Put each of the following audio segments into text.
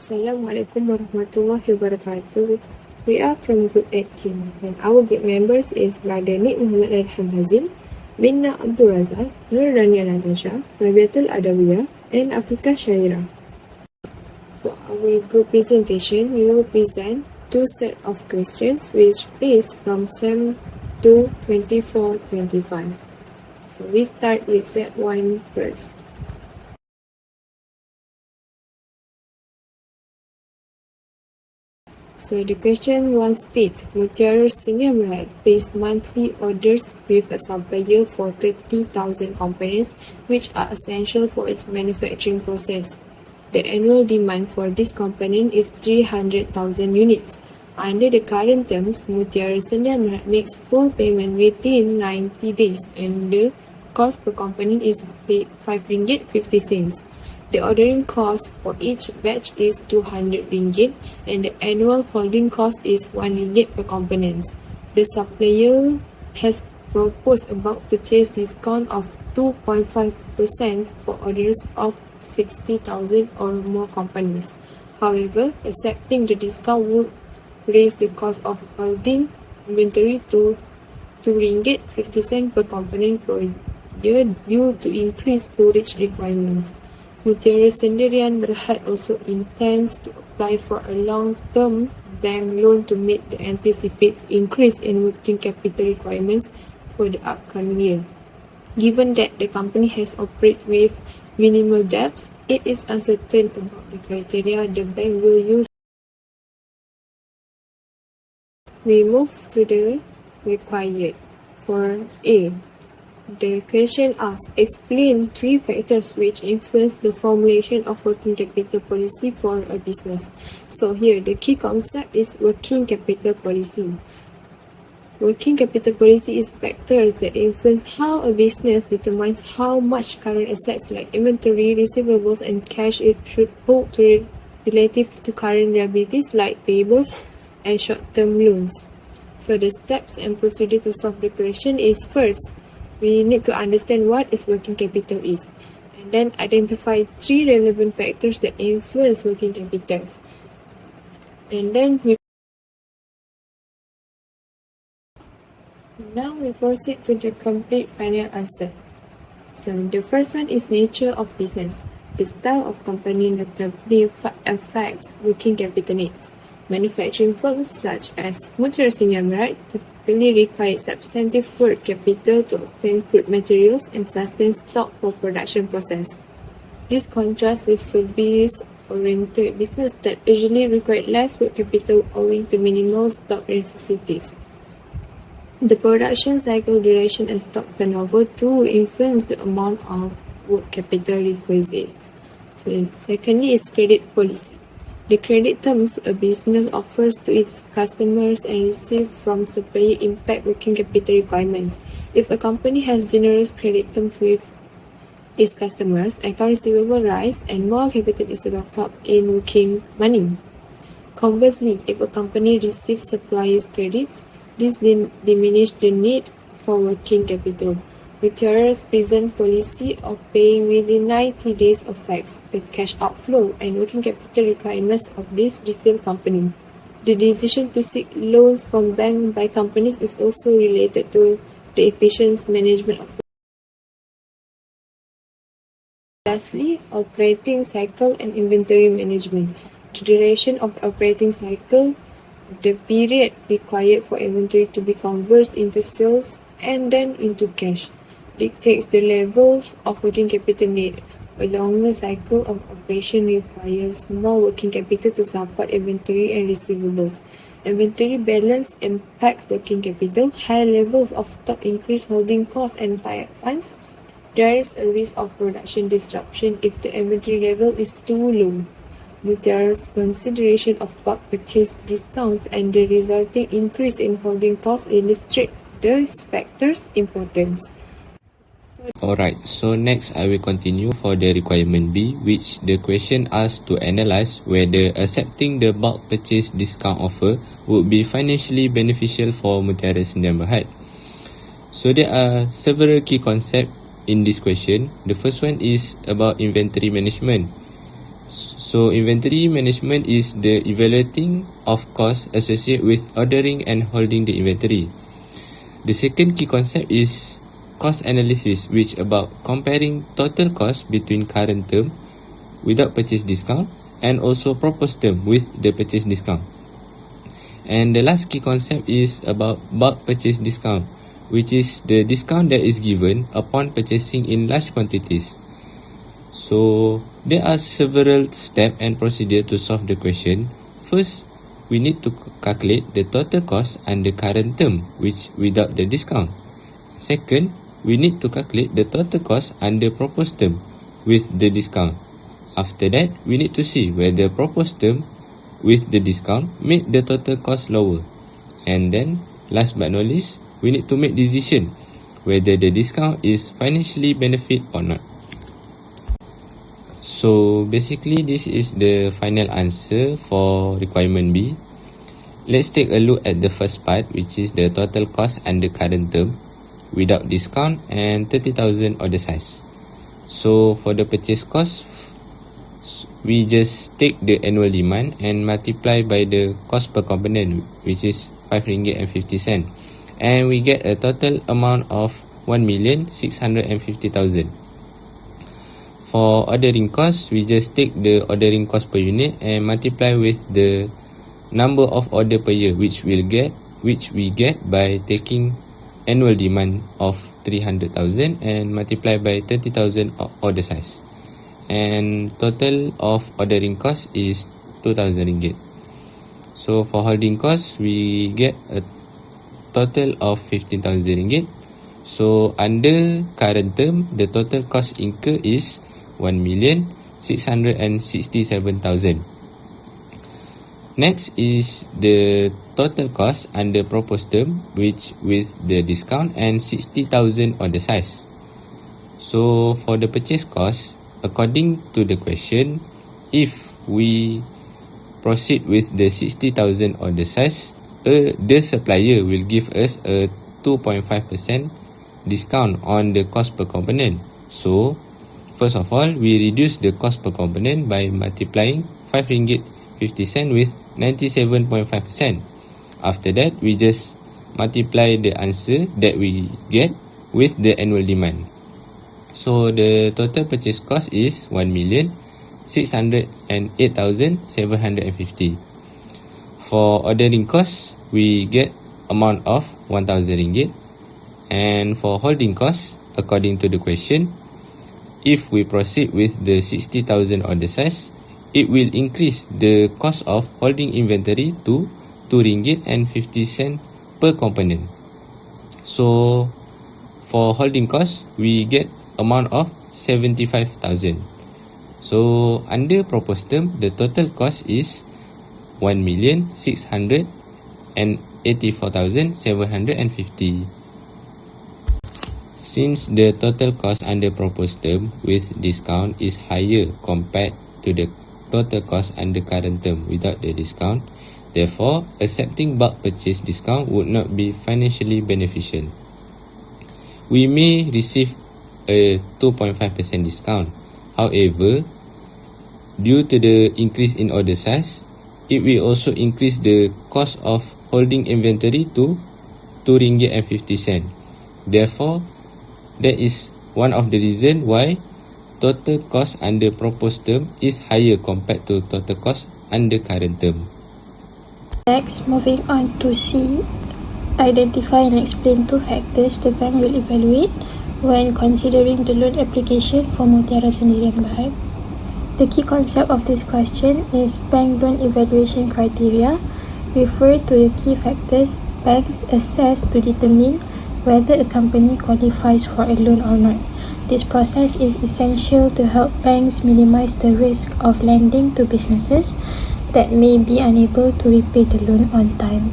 Assalamualaikum warahmatullahi wabarakatuh. We are from Group 18 and our group members is Brother Nik Muhammad Adham Hazim, MINNA Abdul RAZAQ, DANIA NATASHA, RABIATUL ADAWIYAH, and AFIQAH SYAHIRAH. For our group presentation, we will present two sets of questions which is from SEM to 24-25. So we start with set 1 first. So the question 1 states, Mutiara Senior Brand pays monthly orders with a supplier for 30,000 components which are essential for its manufacturing process. The annual demand for this component is 300,000 units. Under the current terms, Mutiara Senior Brand makes full payment within 90 days and the cost per component is RM5.50. The ordering cost for each batch is RM200 and the annual holding cost is RM1 per component. The supplier has proposed about purchase discount of 2.5% for orders of 60,000 or more components. However, accepting the discount would raise the cost of holding inventory to RM2.50 per component per year due to increased storage requirements. Mutiara Sendirian Berhad also intends to apply for a long-term bank loan to meet the anticipated increase in working capital requirements for the upcoming year. Given that the company has operated with minimal debts, it is uncertain about the criteria the bank will use. We move to the required. For A, the question asks, explain 3 factors which influence the formulation of working capital policy for a business. So here, the key concept is working capital policy. Working capital policy is factors that influence how a business determines how much current assets like inventory, receivables, and cash it should hold relative to current liabilities like payables and short-term loans. So the steps and procedure to solve the question is first, we need to understand what is working capital is, and then identify 3 relevant factors that influence working capital. And then now we proceed to the complete final answer. So the first one is nature of business. The style of company notably affects working capital needs. Manufacturing firms such as Mutiara Senior Brand typically require substantive work capital to obtain crude materials and sustain stock for production process. This contrasts with service-oriented business that usually require less work capital owing to minimal stock necessities. The production cycle duration and stock turnover too influence the amount of work capital requisite. Secondly is credit policy. The credit terms a business offers to its customers and receives from supplier impact working capital requirements. If a company has generous credit terms with its customers, account receivable rise and more capital is locked up in working money. Conversely, if a company receives suppliers' credits, this diminishes the need for working capital. Mutiara's present policy of paying within 90 days affects the cash outflow and working capital requirements of this retail company. The decision to seek loans from banks by companies is also related to the efficient management of. Lastly, operating cycle and inventory management. The duration of the operating cycle, the period required for inventory to be converted into sales and then into cash, dictates the levels of working capital need. A longer cycle of operation requires more working capital to support inventory and receivables. Inventory balance impact working capital. High levels of stock increase holding costs and tie-up funds. There is a risk of production disruption if the inventory level is too low. Mutiara's consideration of bulk purchase discounts and the resulting increase in holding costs illustrate these factors' importance. Alright, so next I will continue for the requirement B, which the question asks to analyze whether accepting the bulk purchase discount offer would be financially beneficial for Mutiara Sdn Bhd. So there are several key concepts in this question. The first one is about inventory management. So inventory management is the evaluating of costs associated with ordering and holding the inventory. The second key concept is cost analysis, which about comparing total cost between current term without purchase discount and also proposed term with the purchase discount. And the last key concept is about bulk purchase discount, which is the discount that is given upon purchasing in large quantities. So there are several steps and procedures to solve the question. First, we need to calculate the total cost under current term, which without the discount. Second, we need to calculate the total cost under proposed term with the discount. After that, we need to see whether proposed term with the discount make the total cost lower. And then, last but not least, we need to make decision whether the discount is financially benefit or not. So basically, this is the final answer for requirement B. Let's take a look at the first part, which is the total cost under current term without discount and 30,000 order size. So for the purchase cost, we just take the annual demand and multiply by the cost per component, which is RM5.50, and we get a total amount of 1,650,000. For ordering cost, we just take the ordering cost per unit and multiply with the number of order per year, which we get by taking annual demand of 300,000 and multiply by 30,000 order size. And total of ordering cost is RM2,000. So for holding cost, we get a total of RM15,000. So under current term, the total cost incurred is 1,667,000. Next is the total cost under proposed term, which with the discount and 60,000 order size. So for the purchase cost, according to the question, if we proceed with the 60,000 order size, the supplier will give us a 2.5% discount on the cost per component. So first of all, we reduce the cost per component by multiplying RM5.50 with 97.5%. After that, we just multiply the answer that we get with the annual demand. So the total purchase cost is 1,608,750. For ordering cost, we get amount of RM1,000. And for holding cost, according to the question, if we proceed with the 60,000 order size, it will increase the cost of holding inventory to RM2.50 per component. So for holding cost, we get amount of 75,000. So under proposed term, the total cost is 1,684,750. Since the total cost under proposed term with discount is higher compared to the total cost under current term without the discount, therefore accepting bulk purchase discount would not be financially beneficial. We may receive a 2.5% discount. However, due to the increase in order size, it will also increase the cost of holding inventory to RM2.50. Therefore, that is one of the reasons why total cost under proposed term is higher compared to total cost under current term. Next, moving on to C. Identify and explain two factors the bank will evaluate when considering the loan application for Mutiara Sendirian Bahar. The key concept of this question is bank loan evaluation criteria refer to the key factors banks assess to determine whether a company qualifies for a loan or not. This process is essential to help banks minimize the risk of lending to businesses that may be unable to repay the loan on time.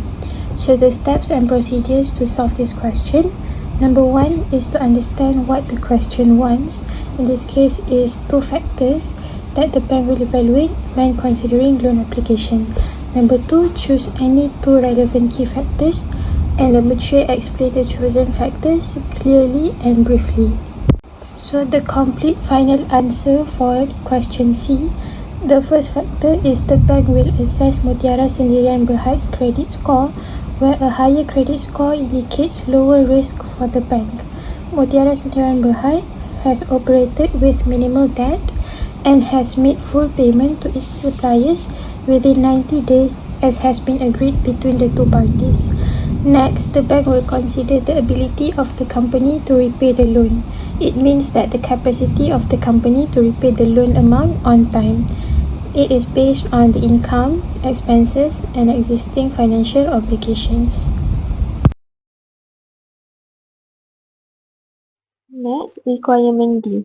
So the steps and procedures to solve this question. Number one is to understand what the question wants. In this case is two factors that the bank will evaluate when considering loan application. Number two, choose any two relevant key factors. And number three, explain the chosen factors clearly and briefly. So the complete final answer for question C, The first factor is the bank will assess Mutiara Sendirian Berhad's credit score, where a higher credit score indicates lower risk for the bank. Mutiara Sendirian Berhad has operated with minimal debt and has made full payment to its suppliers within 90 days as has been agreed between the two parties. Next, the bank will consider the ability of the company to repay the loan. It means that the capacity of the company to repay the loan amount on time. It is based on the income, expenses, and existing financial obligations. Next, requirement D.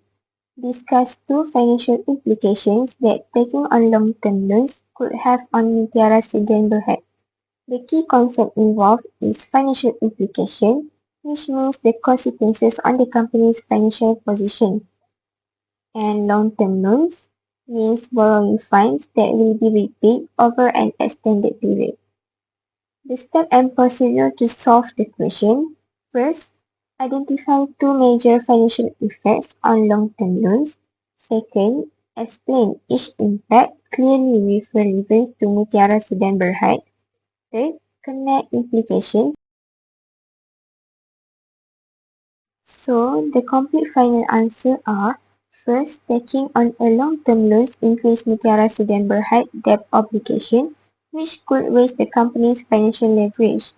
Discuss two financial implications that taking on long-term loans could have on Mutiara Sdn Bhd. The key concept involved is financial implication, which means the consequences on the company's financial position. And long-term loans means borrowing funds that will be repaid over an extended period. The step and procedure to solve the question. First, identify two major financial effects on long-term loans. Second, explain each impact clearly with relevance to Mutiara Sdn Bhd. Third, connect implications. So, the complete final answer are: first, taking on a long-term loans increase Mutiara Sdn Bhd debt obligation, which could raise the company's financial leverage.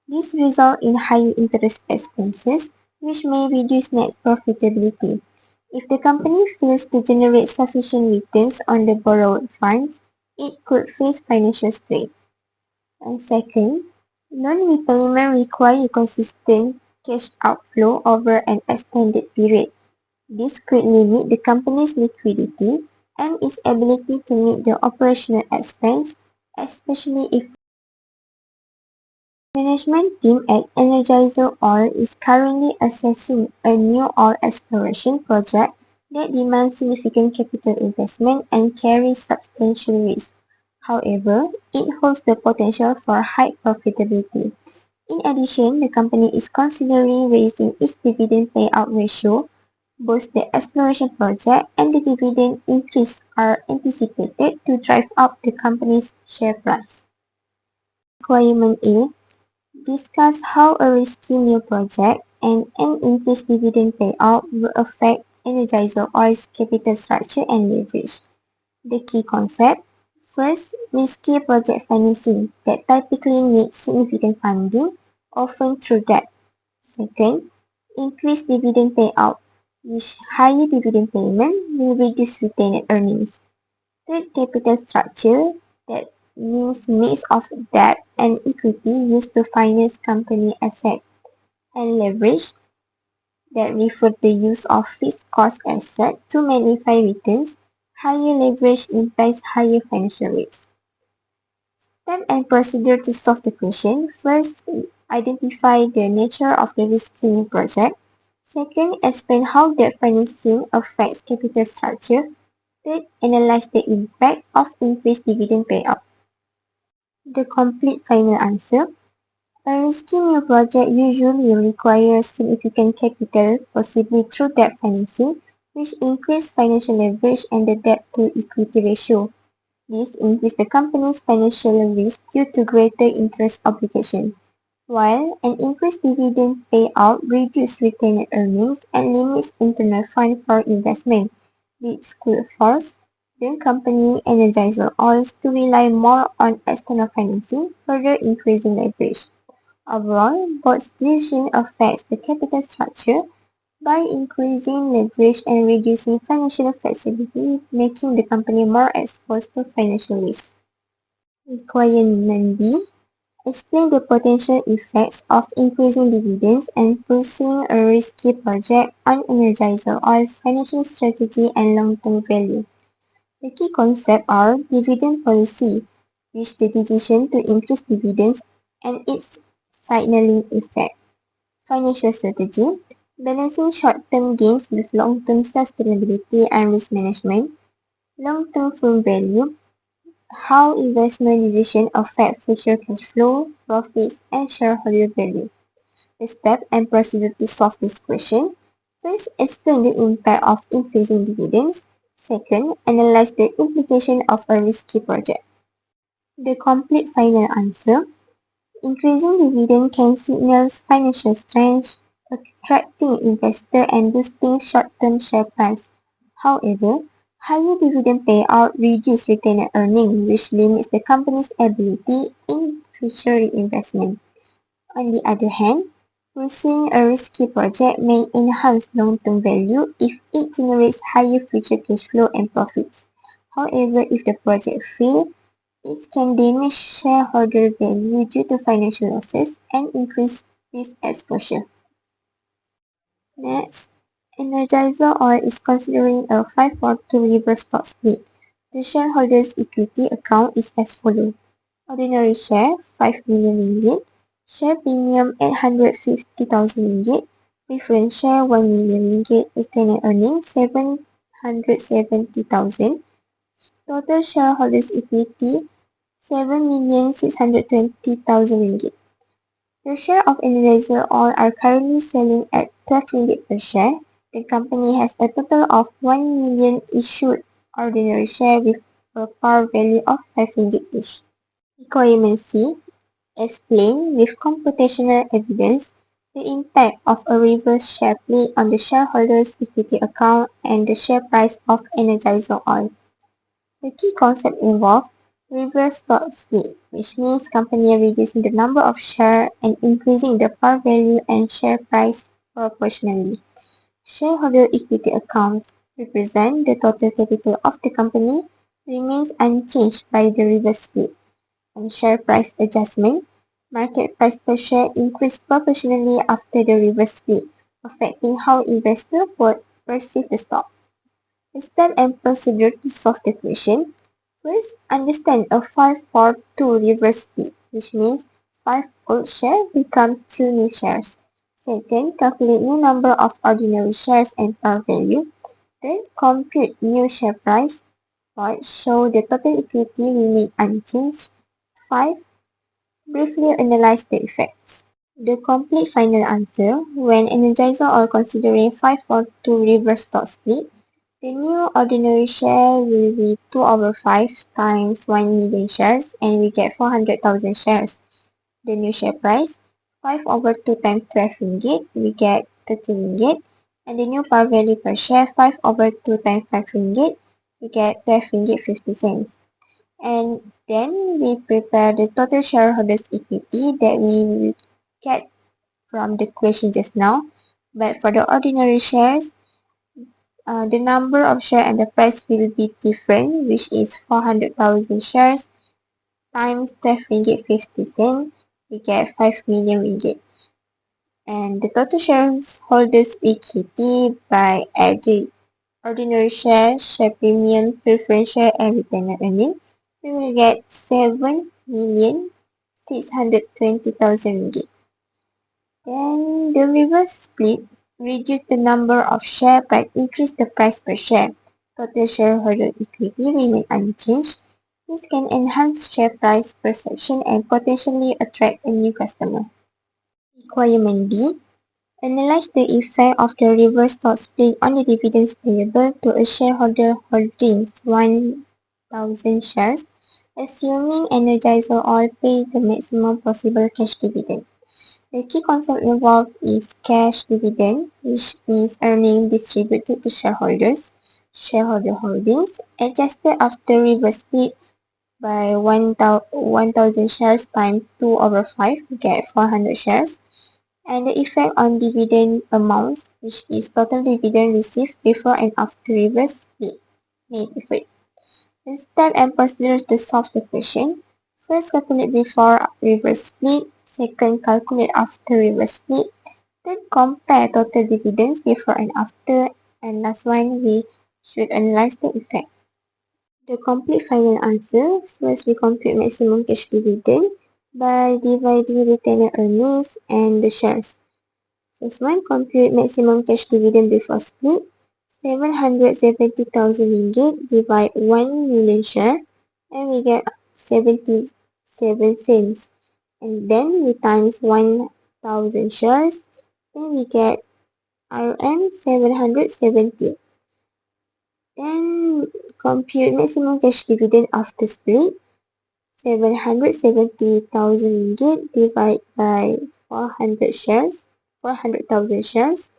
This results in higher interest expenses, which may reduce net profitability. If the company fails to generate sufficient returns on the borrowed funds, it could face financial strain. And second, loan repayment requires consistent cash outflow over an extended period. This could limit the company's liquidity and its ability to meet the operational expense, especially if management team at Energizer Oil is currently assessing a new oil exploration project that demands significant capital investment and carries substantial risk. However, it holds the potential for high profitability. In addition, the company is considering raising its dividend payout ratio. Both the exploration project and the dividend increase are anticipated to drive up the company's share price. Requirement A. Discuss how a risky new project and an increased dividend payout will affect Energizer Oil's capital structure and leverage. The key concept. First, risky project financing that typically needs significant funding, often through debt. Second, increased dividend payout, which higher dividend payment will reduce retained earnings. Third, capital structure, that means mix of debt and equity used to finance company assets. And leverage, that refer to the use of fixed cost assets to magnify returns. Higher leverage implies higher financial risk. Step and procedure to solve the question. First, identify the nature of the risky new project. Second, explain how debt financing affects capital structure. Third, analyze the impact of increased dividend payout. The complete final answer. A risky new project usually requires significant capital, possibly through debt financing, which increases financial leverage and the debt-to-equity ratio. This increases the company's financial risk due to greater interest obligation, while an increased dividend payout reduces retained earnings and limits internal fund for investment. This could force the company Energizer Oil to rely more on external financing, further increasing leverage. Overall, board's decision affects the capital structure by increasing leverage and reducing financial flexibility, making the company more exposed to financial risk. Requirement B. Explain the potential effects of increasing dividends and pursuing a risky project on Energizer Oil's financial strategy and long-term value. The key concepts are dividend policy, which the decision to increase dividends and its signaling effect. Financial strategy, balancing short-term gains with long-term sustainability and risk management. Long-term firm value, how investment decisions affect future cash flow, profits, and shareholder value. The step and procedure to solve this question. First, explain the impact of increasing dividends. Second, analyze the implication of a risky project. The complete final answer: increasing dividend can signal financial strength, attracting investors and boosting short-term share price. However, higher dividend payout reduces retained earnings, which limits the company's ability in future reinvestment. On the other hand, pursuing a risky project may enhance long-term value if it generates higher future cash flow and profits. However, if the project fails, it can damage shareholder value due to financial losses and increase risk exposure. Next, Energizer Oil is considering a 5-for-2 reverse stock split. The shareholders' equity account is as follows: ordinary share 5 million ringgit, share premium 850,000 ringgit, preference share 1 million ringgit, retained earnings 770,000, total shareholders' equity 7,620,000 ringgit. The shares of Energizer Oil are currently selling at 12 ringgit per share. The company has a total of 1 million issued ordinary shares with a par value of 5 ringgit each. Requirement C. Explain with computational evidence the impact of a reverse share split on the shareholders' equity account and the share price of Energizer Oil. The key concept involves reverse stock split, which means company reducing the number of shares and increasing the par value and share price proportionally. Shareholder equity accounts represent the total capital of the company remains unchanged by the reverse split, and share price adjustment, market price per share increase proportionally after the reverse split, affecting how investors would perceive the stock. The step and procedure to solve the question: first, understand a 5-for-2 reverse split, which means 5 old shares become 2 new shares. Second, calculate new number of ordinary shares and par value. Third, compute new share price. Fourth, show the total equity remain unchanged. 5. Briefly analyze the effects. The complete final answer: when Energizer are considering 5-for-2 reverse stock split, the new ordinary share will be 2/5 times 1 million shares and we get 400,000 shares. The new share price 5/2 times 12 ringgit, we get 30 ringgit. And the new par value per share 5/2 times 5 ringgit, we get 12 ringgit 50 cents. And then we prepare the total shareholders equity that we will get from the question just now. But for the ordinary shares, the number of shares and the price will be different, which is 400,000 shares times 12 ringgit 50 cents, we get 5 million ringgit. And the total shareholders equity by adding ordinary share, share premium, preference share, and retained earnings, we will get 7,620,000 ringgit. Then the reverse split reduce the number of shares but increase the price per share. Total shareholder equity remain unchanged. This can enhance share price perception and potentially attract a new customer. Requirement D. Analyze the effect of the reverse stock split on the dividends payable to a shareholder holding 1,000 shares, assuming Energizer Oil pays the maximum possible cash dividend. The key concept involved is cash dividend, which means earnings distributed to shareholders, shareholder holdings, adjusted after reverse split by 1,000 shares times 2/5, get 400 shares, and the effect on dividend amounts, which is total dividend received before and after reverse split, made different. The step and procedure to solve the question: first, calculate before reverse split. Second, calculate after reverse split. Third, compare total dividends before and after. And last one, we should analyze the effect. The complete final answer: first, we compute maximum cash dividend by dividing retained earnings and the shares. First one, compute maximum cash dividend before split. 770,000 ringgit divide 1 million share and we get 77 cents. And then we times 1,000 shares, then we get RM 770. Then compute maximum cash dividend after split. 770,000 ringgit divided by 400,000 shares,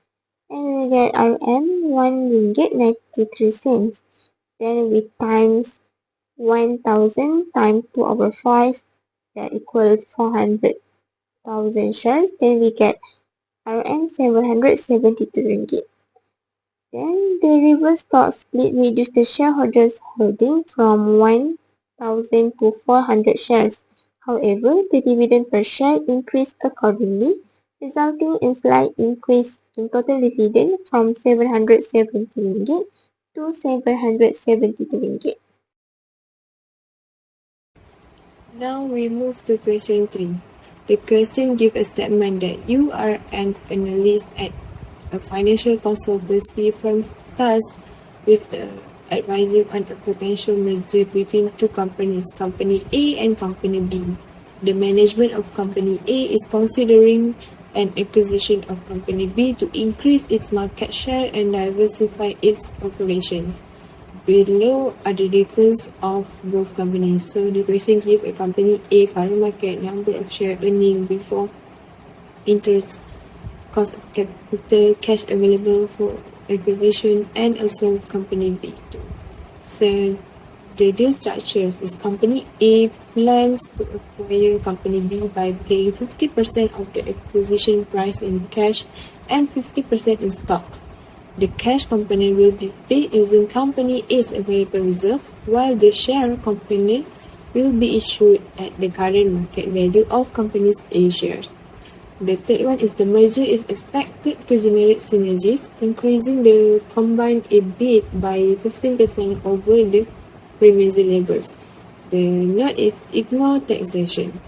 and we get RM 1 ringgit 93 cents. Then we times 1,000 times 2 over 5, that equals 400,000 shares. Then we get RM 772 ringgit. Then the reverse stock split reduced the shareholders' holding from 1,000 to 400 shares. However, the dividend per share increased accordingly, resulting in slight increase in total dividend from 770 ringgit to 772 ringgit. Now we move to question 3. The question gives a statement that you are an analyst at a financial consultancy firm tasked with the advising on a potential merger between two companies, Company A and Company B. The management of Company A is considering an acquisition of Company B to increase its market share and diversify its operations. Below are the details of both companies. So the question gives a Company A current market, number of share earning before interest, cost of capital, cash available for acquisition, and also Company B too. So the deal structures is Company A plans to acquire Company B by paying 50% of the acquisition price in cash and 50% in stock. The cash component will be paid using Company A's available reserve, while the share component will be issued at the current market value of Company A shares. The third one is the merger is expected to generate synergies, increasing the combined EBIT by 15% over the pre-merger levels. The note is ignore taxation.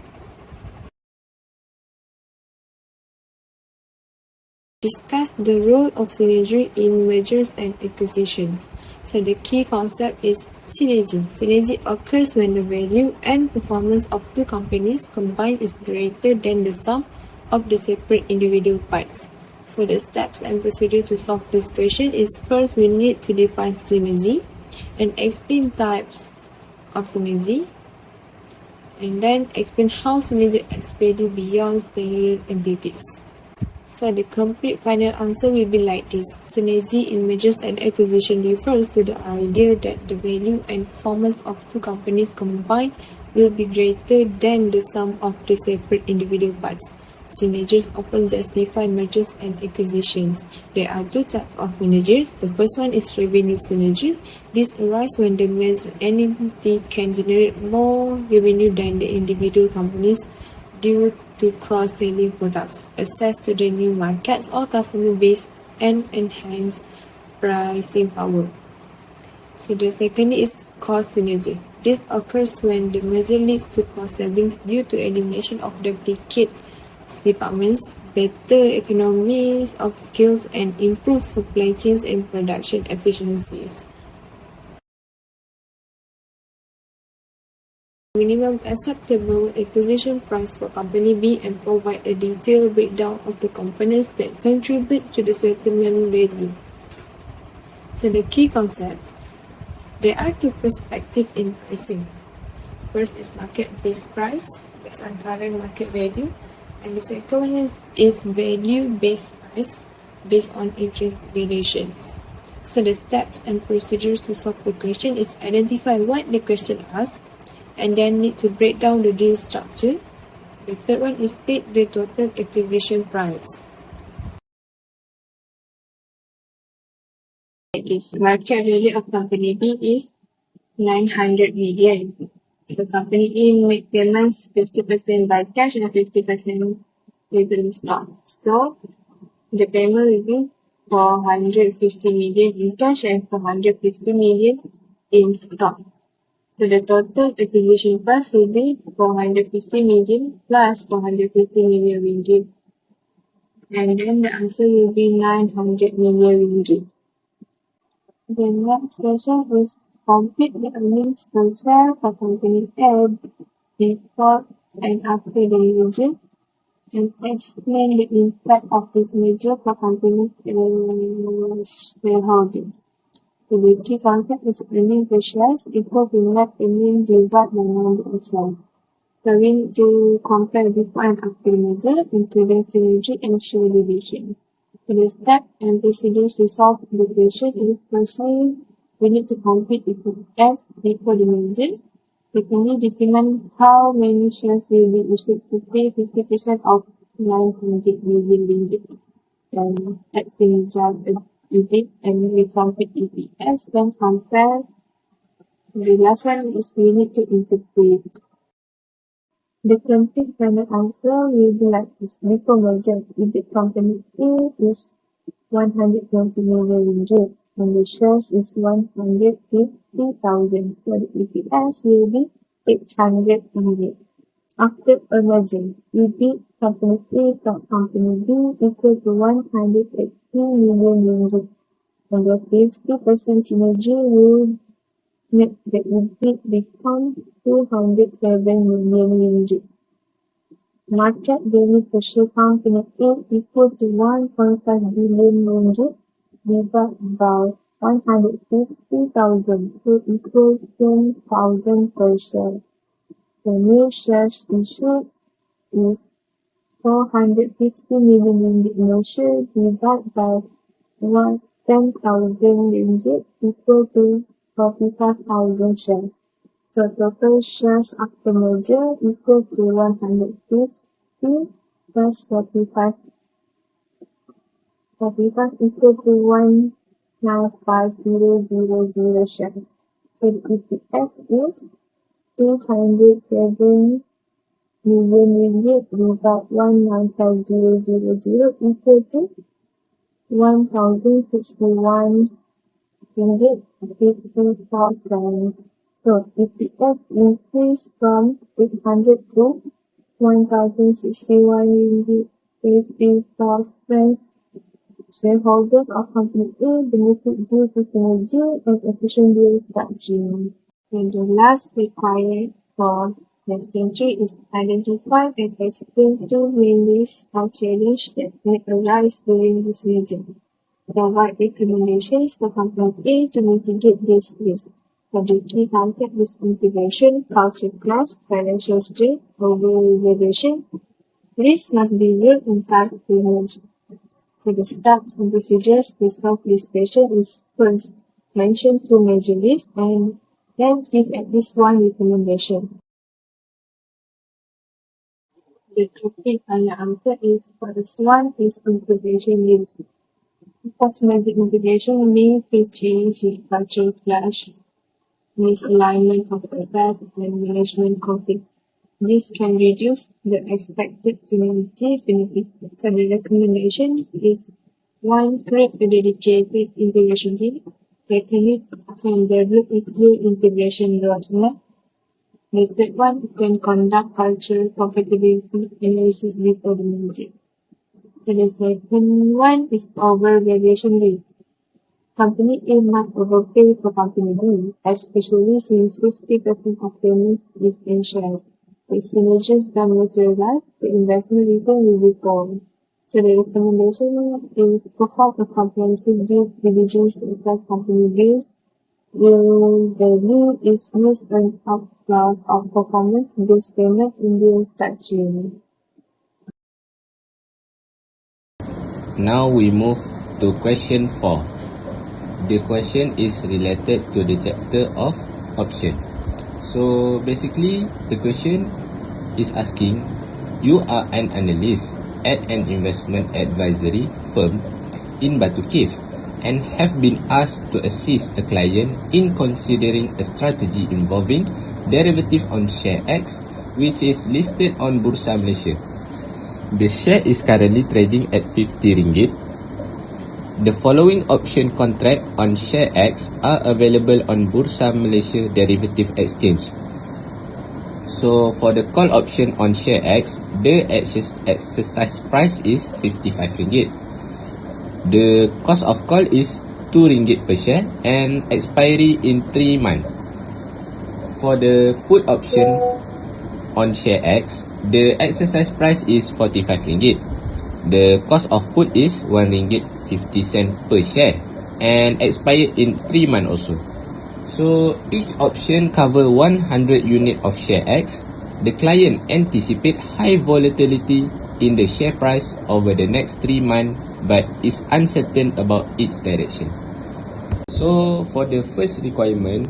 Discuss the role of synergy in mergers and acquisitions. So the key concept is synergy. Synergy occurs when the value and performance of two companies combined is greater than the sum of the separate individual parts. So the steps and procedure to solve this question is, first we need to define synergy and explain types of synergy, and then explain how synergy adds value beyond standard entities. So the complete final answer will be like this. Synergy in mergers and acquisition refers to the idea that the value and performance of two companies combined will be greater than the sum of the separate individual parts. Synergies often justify mergers and acquisitions. There are two types of synergies. The first one is revenue synergies. This arises when the merged entity can generate more revenue than the individual companies due to cross-selling products, access to the new markets or customer base, and enhance pricing power. So the second is cost synergy. This occurs when the merger leads to cost savings due to elimination of duplicate departments, better economies of scales, and improved supply chains and production efficiencies. Minimum acceptable acquisition price for Company B and provide a detailed breakdown of the components that contribute to the settlement value. So the key concepts. There are two perspectives in pricing. First is market-based price based on current market value, and the second one is value-based price based on interest relations. So the steps and procedures to solve the question is identify what the question asks, and then need to break down the deal structure. The third one is state the total acquisition price. This market value of Company B is 900 million. So Company A make payments 50% by cash and 50% with in stock. So the payment will be 450 million in cash and 450 million in stock. So the total acquisition price will be 450 million plus 450 million ringgit. And then the answer will be 900 million ringgit. The next question is compute the earnings per share for Company A before and after the merger, and explain the impact of this merger for Company A's shareholders. So the key concept is earning per shares equal to net earning divided by number of shares. So we need to compare before and after the merger, including synergy and share divisions. So the step and procedures to solve the question is firstly, we need to compute EPS before the merger. Secondly, determine how many shares will be issued to pay 50% of 900 million ringgit at synergy EBIT, and we compute EPS, then compare. The last one is we need to interpret. The complete final answer will be like this. Before merger, EBIT company A is 120 million ringgit and the shares is 150,000. So the EPS will be 800 ringgit. After a merger, EBIT company A plus company B equal to 180 million ringgit. And the 50% synergy will make the EBIT become 207 million ringgit. Market value for share company A equal to 1.5 billion ringgit divided by 150,000 to equal 10,000 per share. The new shares issued is 450 million ringgit new share divided by 10,000 ringgit equal to 45,000 shares. So total shares after merger equal to 150 plus 45 equal to 195,000 shares. So the EPS is 207 million ringgit divided 195,000 equal to 1,061 ringgit 54 cents. So EPS increased from 800 to 1,061 ringgit 54 cents. Shareholders of company A benefit due to synergy and efficient deal structuring. And the last required for question 3 is identify and explain two main risks or challenges that may arise during this merger. Provide recommendations for company A to mitigate these risks. So the key concept is integration, culture clash, financial stress, over-regulations. Risk must be viewed in time to merge. So the steps and procedures to solve this question is first, mention two major risks and then give at least one recommendation. The complete final answer is first one is integration risk. Post-merger integration may face change with cultural clash, misalignment of process, and management conflicts. This can reduce the expected synergy benefits. So the recommendations is one, create a dedicated integration team. Secondly, can develop a clear integration roadmap. The third one, can conduct cultural compatibility analysis before the merger. So the second one is over-valuation risk. Company A might overpay for company B, especially since 50% of payments is in shares. If synergies don't materialize, the investment return will be poor. So the recommendation is perform a comprehensive due diligence to assess company B's real value is used an out clause of performance-based payment in deal structuring. Now we move to question 4. The question is related to the chapter of option. So basically the question is asking, you are an analyst at an investment advisory firm in Batu Cave and have been asked to assist a client in considering a strategy involving derivative on share X, which is listed on Bursa Malaysia. The share is currently trading at 50 ringgit. The following option contract on share X are available on Bursa Malaysia Derivative Exchange. So for the call option on share X, the exercise price is 55 ringgit. The cost of call is 2 ringgit per share and expiry in 3 months. For the put option on share X, the exercise price is 45 ringgit. The cost of put is 1 ringgit 50 cent per share and expire in 3 months also. So each option cover 100 unit of share X. The client anticipate high volatility in the share price over the next 3 months but is uncertain about its direction. So for the first requirement,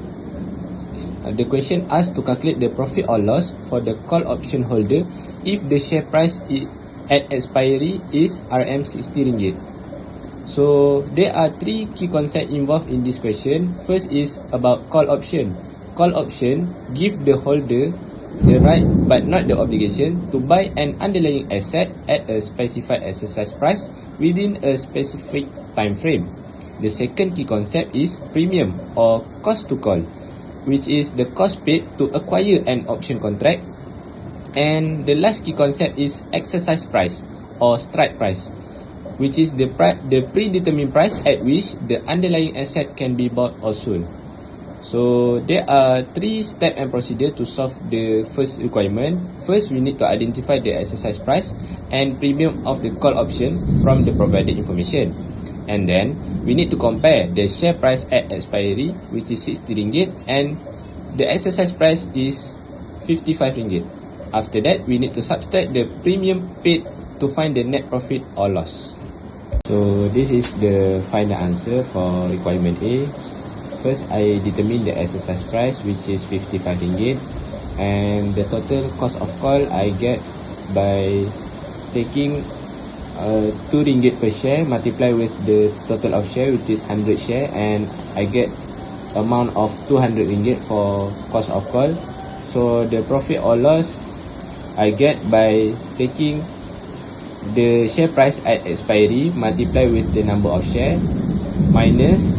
the question asks to calculate the profit or loss for the call option holder if the share price at expiry is RM60 ringgit. So there are 3 key concepts involved in this question. First is about call option. Call option give the holder the right but not the obligation to buy an underlying asset at a specified exercise price within a specific time frame. The second key concept is premium or cost to call, which is the cost paid to acquire an option contract. And the last key concept is exercise price or strike price, which is the predetermined price at which the underlying asset can be bought or sold. So there are 3 steps and procedure to solve the first requirement. First, we need to identify the exercise price and premium of the call option from the provided information. And then we need to compare the share price at expiry, which is 60 ringgit, and the exercise price is 55 ringgit. After that, we need to subtract the premium paid to find the net profit or loss. So this is the final answer for requirement A. First, I determine the exercise price, which is 55 ringgit, and the total cost of call I get by taking 2 ringgit per share multiply with the total of share, which is 100 share, and I get amount of 200 ringgit for cost of call. So the profit or loss I get by taking the share price at expiry multiply with the number of share minus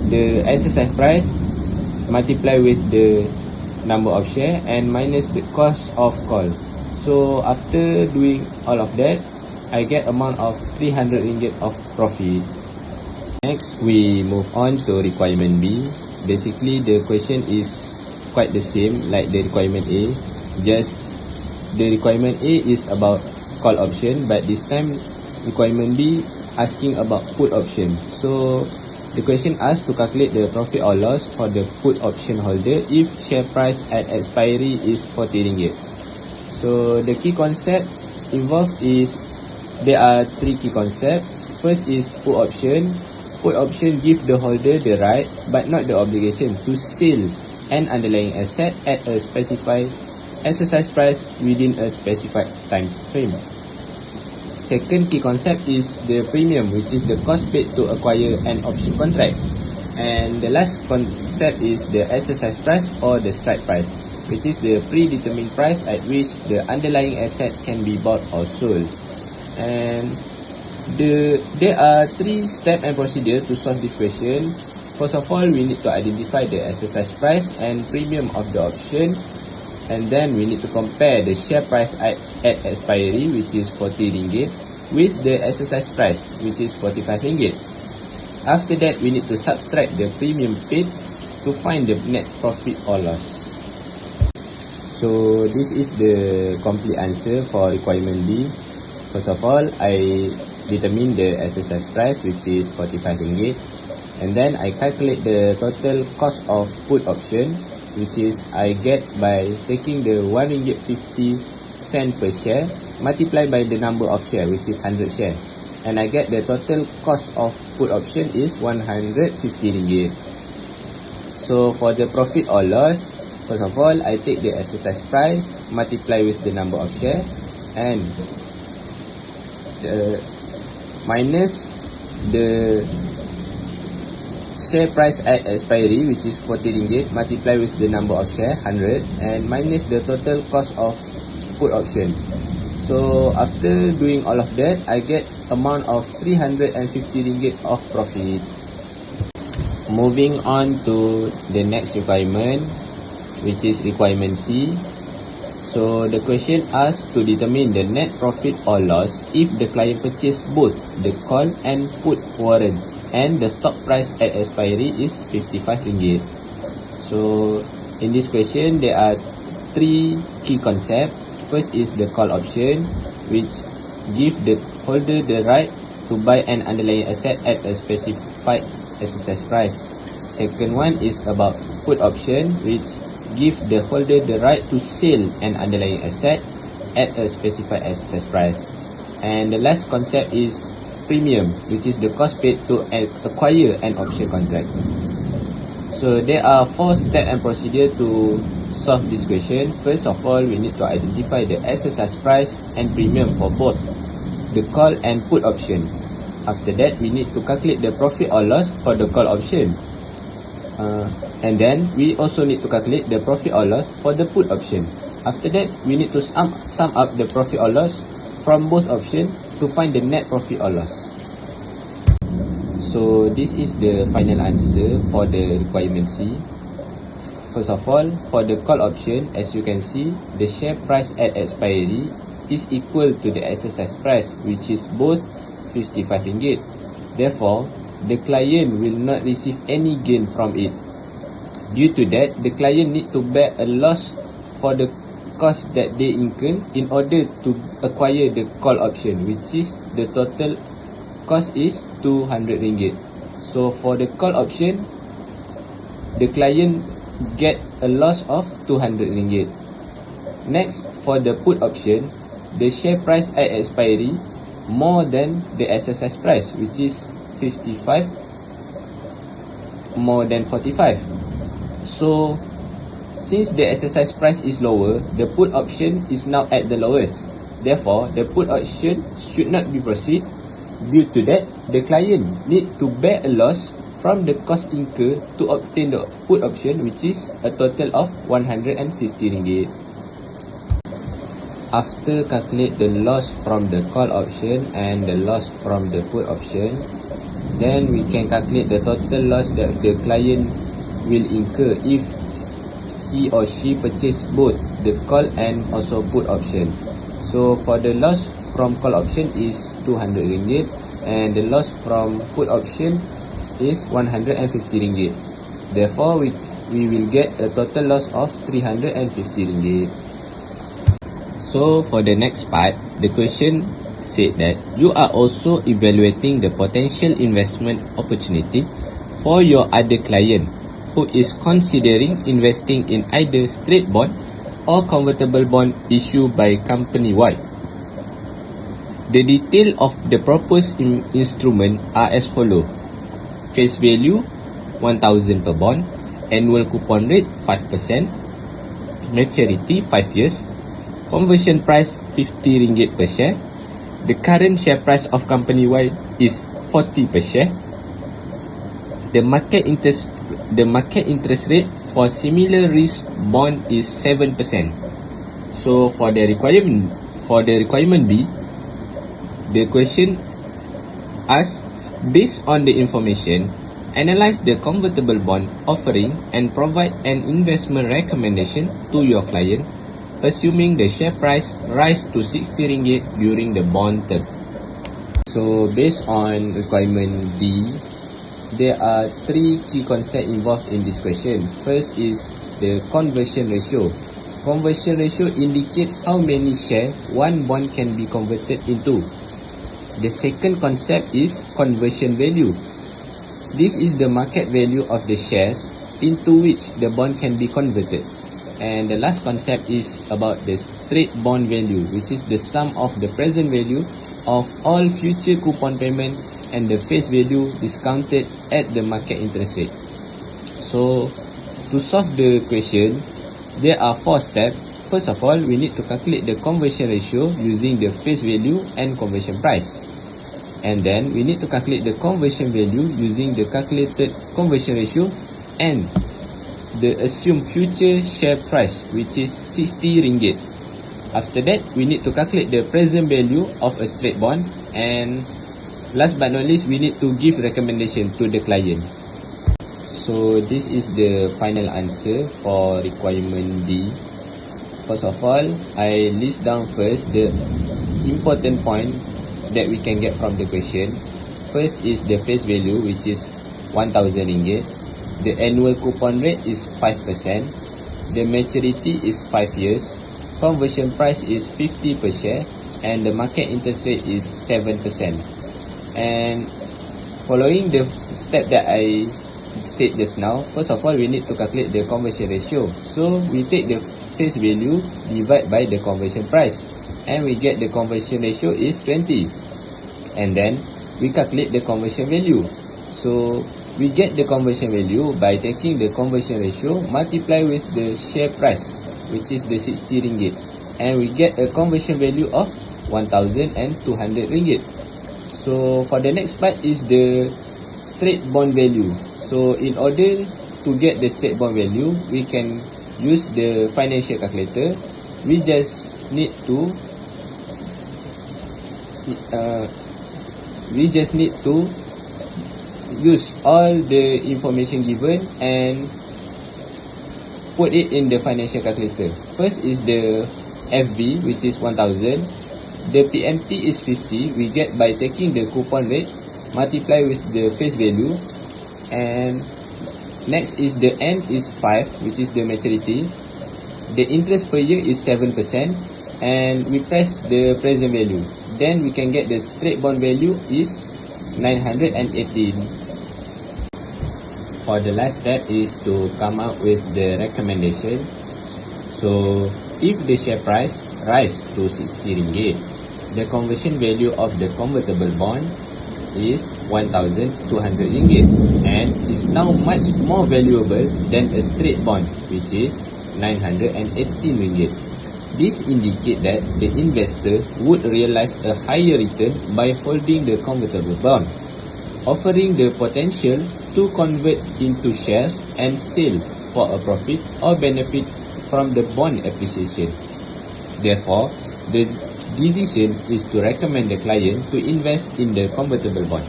the exercise price multiply with the number of share and minus the cost of call. So after doing all of that, I get amount of 300 ringgit of profit. Next, we move on to requirement B. Basically, the question is quite the same like the requirement A. Just the requirement A is about call option, but this time requirement B asking about put option. So the question asks to calculate the profit or loss for the put option holder if share price at expiry is 40 ringgit. So the key concept involved is there are 3 key concepts. First is put option. Put option give the holder the right but not the obligation to sell an underlying asset at a specified exercise price within a specified time frame. Second key concept is the premium, which is the cost paid to acquire an option contract. And the last concept is the exercise price or the strike price, which is the predetermined price at which the underlying asset can be bought or sold. And there are 3 steps and procedure to solve this question. First of all, we need to identify the exercise price and premium of the option, and then we need to compare the share price at expiry, which is 40 ringgit, with the exercise price, which is 45 ringgit. After that, we need to subtract the premium paid to find the net profit or loss. So this is the complete answer for requirement B. First of all, I determine the exercise price, which is 45 ringgit, and then I calculate the total cost of put option, which is I get by taking the 1 ringgit 50 cent per share multiplied by the number of share, which is 100 share, and I get the total cost of put option is 150 ringgit. So for the profit or loss, first of all, I take the exercise price multiply with the number of share and minus the share price at expiry, which is 40 ringgit, multiply with the number of share 100 and minus the total cost of put option. So after doing all of that, I get amount of 350 ringgit of profit. Moving on to the next requirement, which is requirement C. So the question asks to determine the net profit or loss if the client purchase both the call and put warrant and the stock price at expiry is 55 ringgit. So in this question, there are 3 key concepts. First is the call option, which give the holder the right to buy an underlying asset at a specified exercise price. Second one is about put option, which give the holder the right to sell an underlying asset at a specified exercise price. And the last concept is premium, which is the cost paid to acquire an option contract. So there are 4 steps and procedure to solve this question. First of all, we need to identify the exercise price and premium for both the call and put option. After that, we need to calculate the profit or loss for the call option. And then we also need to calculate the profit or loss for the put option. After that, we need to sum up the profit or loss from both options to find the net profit or loss. So this is the final answer for the requirement C. First of all, for the call option, as you can see, the share price at expiry is equal to the exercise price, which is both 55 ringgit. Therefore, the client will not receive any gain from it. Due to that, the client need to bear a loss for the cost that they incur in order to acquire the call option, which is the total cost is 200 ringgit. So for the call option, the client get a loss of 200 ringgit. Next, for the put option, the share price at expiry more than the exercise price, which is 55 more than 45. So since the exercise price is lower, the put option is now at the lowest. Therefore, the put option should not be proceed. Due to that, the client need to bear a loss from the cost incurred to obtain the put option, which is a total of 150 ringgit. After calculate the loss from the call option and the loss from the put option, then we can calculate the total loss that the client will incur if he or she purchase both the call and also put option. So for the loss from call option is 200 ringgit and the loss from put option is 150 ringgit. Therefore, we will get a total loss of 350 ringgit. So for the next part, the question said that you are also evaluating the potential investment opportunity for your other client who is considering investing in either straight bond or convertible bond issued by company-wide. The detail of the proposed instrument are as follow. Face value 1,000 per bond, annual coupon rate 5%, maturity 5 years, conversion price 50 ringgit per share. The current share price of company-wide is 40 per share. The market interest rate for similar risk bond is 7%. So for the requirement B, the question asks, based on the information, analyze the convertible bond offering and provide an investment recommendation to your client, assuming the share price rise to 60 ringgit during the bond term. So based on requirement D, there are 3 key concepts involved in this question. First is the conversion ratio. Conversion ratio indicates how many shares one bond can be converted into. The second concept is conversion value. This is the market value of the shares into which the bond can be converted. And the last concept is about the straight bond value, which is the sum of the present value of all future coupon payment and the face value discounted at the market interest rate. So to solve the question, there are 4 steps. First of all, we need to calculate the conversion ratio using the face value and conversion price. And then we need to calculate the conversion value using the calculated conversion ratio and the assumed future share price, which is 60 ringgit. After that, we need to calculate the present value of a straight bond, and last but not least, we need to give recommendation to the client. So this is the final answer for requirement D. First of all, I list down first the important point that we can get from the question. First is the face value, which is 1,000 ringgit. The annual coupon rate is 5%. The maturity is 5 years. Conversion price is 50 per share. And the market interest rate is 7%. And following the step that I said just now, first of all, we need to calculate the conversion ratio. So we take the face value divide by the conversion price, and we get the conversion ratio is 20. And then we calculate the conversion value. So we get the conversion value by taking the conversion ratio multiply with the share price, which is the 60 ringgit, and we get a conversion value of 1,200 ringgit. So for the next part is the straight bond value. So in order to get the straight bond value, we can use the financial calculator. We just need to use all the information given and put it in the financial calculator. First is the FB, which is 1,000. The PMT is 50. We get by taking the coupon rate multiply with the face value, and next is the N is 5, which is the maturity. The interest per year is 7%, and we press the present value. Then we can get the straight bond value is 918. For the last step is to come up with the recommendation. So if the share price rise to 60 ringgit, the conversion value of the convertible bond is 1,200 ringgit, and is now much more valuable than a straight bond, which is 918 ringgit. This indicates that the investor would realize a higher return by holding the convertible bond, offering the potential to convert into shares and sell for a profit or benefit from the bond appreciation. Therefore, the decision is to recommend the client to invest in the convertible bond.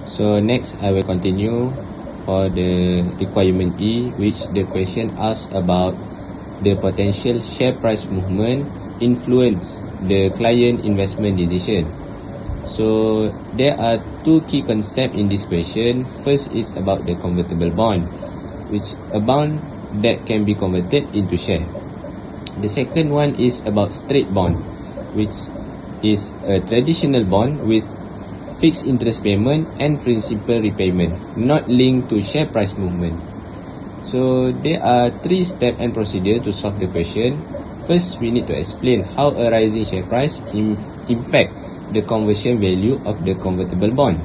So next I will continue for the requirement E, which the question asks about the potential share price movement influence the client investment decision. So there are two key concepts in this question. First is about the convertible bond, which a bond that can be converted into share. The second one is about straight bond, which is a traditional bond with fixed interest payment and principal repayment, not linked to share price movement. So there are 3 steps and procedure to solve the question. First, we need to explain how a rising share price impact the conversion value of the convertible bond.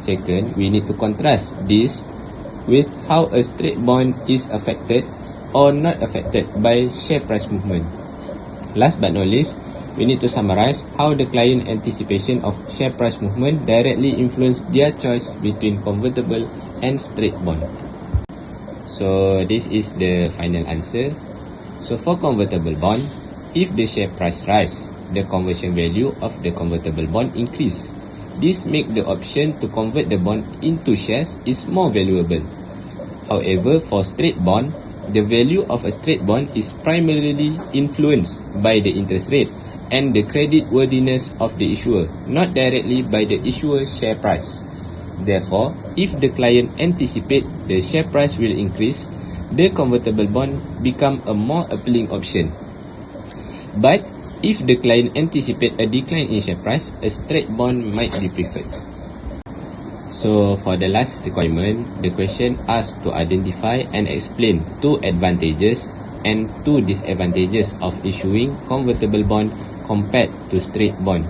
Second, we need to contrast this with how a straight bond is affected or not affected by share price movement. Last but not least, we need to summarize how the client anticipation of share price movement directly influence their choice between convertible and straight bond. So this is the final answer. So for convertible bond, if the share price rise, the conversion value of the convertible bond increase. This make the option to convert the bond into shares is more valuable. However, for straight bond, the value of a straight bond is primarily influenced by the interest rate and the credit worthiness of the issuer, not directly by the issuer's share price. Therefore, if the client anticipate the share price will increase, the convertible bond become a more appealing option. But if the client anticipate a decline in share price, a straight bond might be preferred. So for the last requirement, the question asks to identify and explain 2 advantages and 2 disadvantages of issuing convertible bond compared to straight bond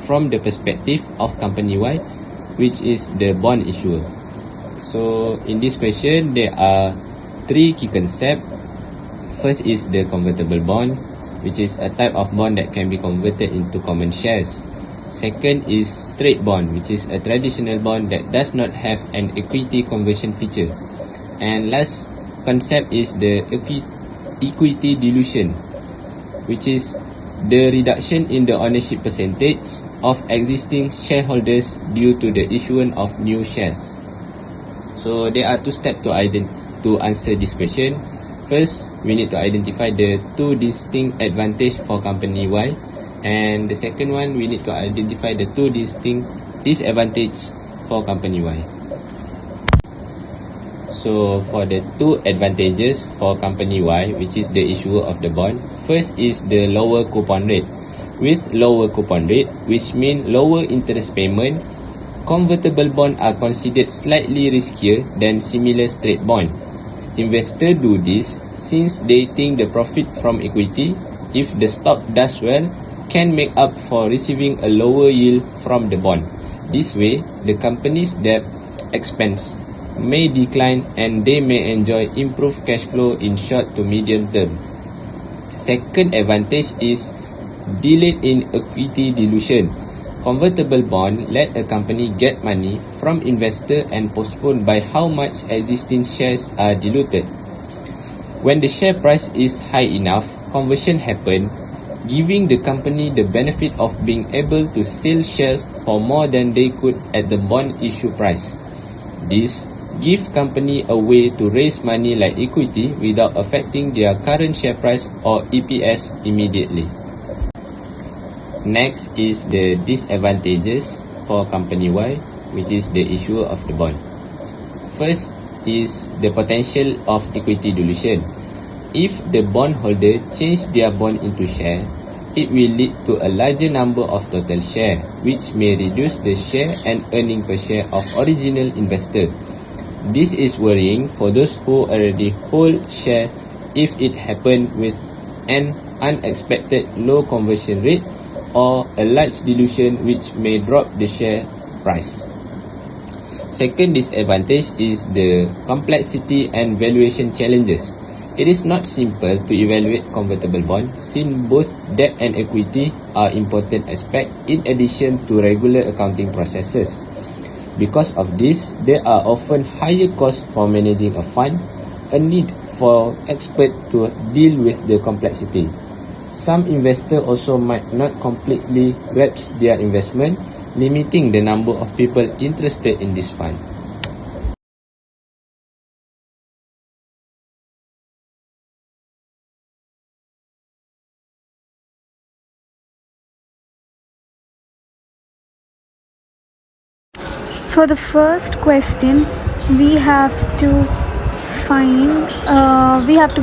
from the perspective of company Y, which is the bond issuer. So in this question, there are 3 key concepts. First is the convertible bond, which is a type of bond that can be converted into common shares. Second is straight bond, which is a traditional bond that does not have an equity conversion feature. And last concept is the equity dilution, which is the reduction in the ownership percentage of existing shareholders due to the issuance of new shares. So there are 2 steps to answer this question. First, we need to identify the 2 distinct advantages for company Y. And the second one, we need to identify the 2 distinct disadvantages for company Y. So for the 2 advantages for company Y, which is the issuer of the bond, first is the lower coupon rate. With lower coupon rate, which means lower interest payment, convertible bonds are considered slightly riskier than similar straight bond. Investors do this since they think the profit from equity, if the stock does well, can make up for receiving a lower yield from the bond. This way, the company's debt expense may decline and they may enjoy improved cash flow in short to medium term. Second advantage is delayed in equity dilution. Convertible bond let a company get money from investor and postpone by how much existing shares are diluted. When the share price is high enough, conversion happen, giving the company the benefit of being able to sell shares for more than they could at the bond issue price. This gives company a way to raise money like equity without affecting their current share price or EPS immediately. Next is the disadvantages for company Y, which is the issue of the bond. First is the potential of equity dilution. If the bondholder change their bond into share, it will lead to a larger number of total share, which may reduce the share and earning per share of original investor. This is worrying for those who already hold share if it happen with an unexpected low conversion rate or a large dilution which may drop the share price. Second disadvantage is the complexity and valuation challenges. It is not simple to evaluate convertible bond since both debt and equity are important aspects in addition to regular accounting processes. Because of this, there are often higher costs for managing a fund, a need for experts to deal with the complexity. Some investors also might not completely grasp their investment, limiting the number of people interested in this fund. For the first question, we have to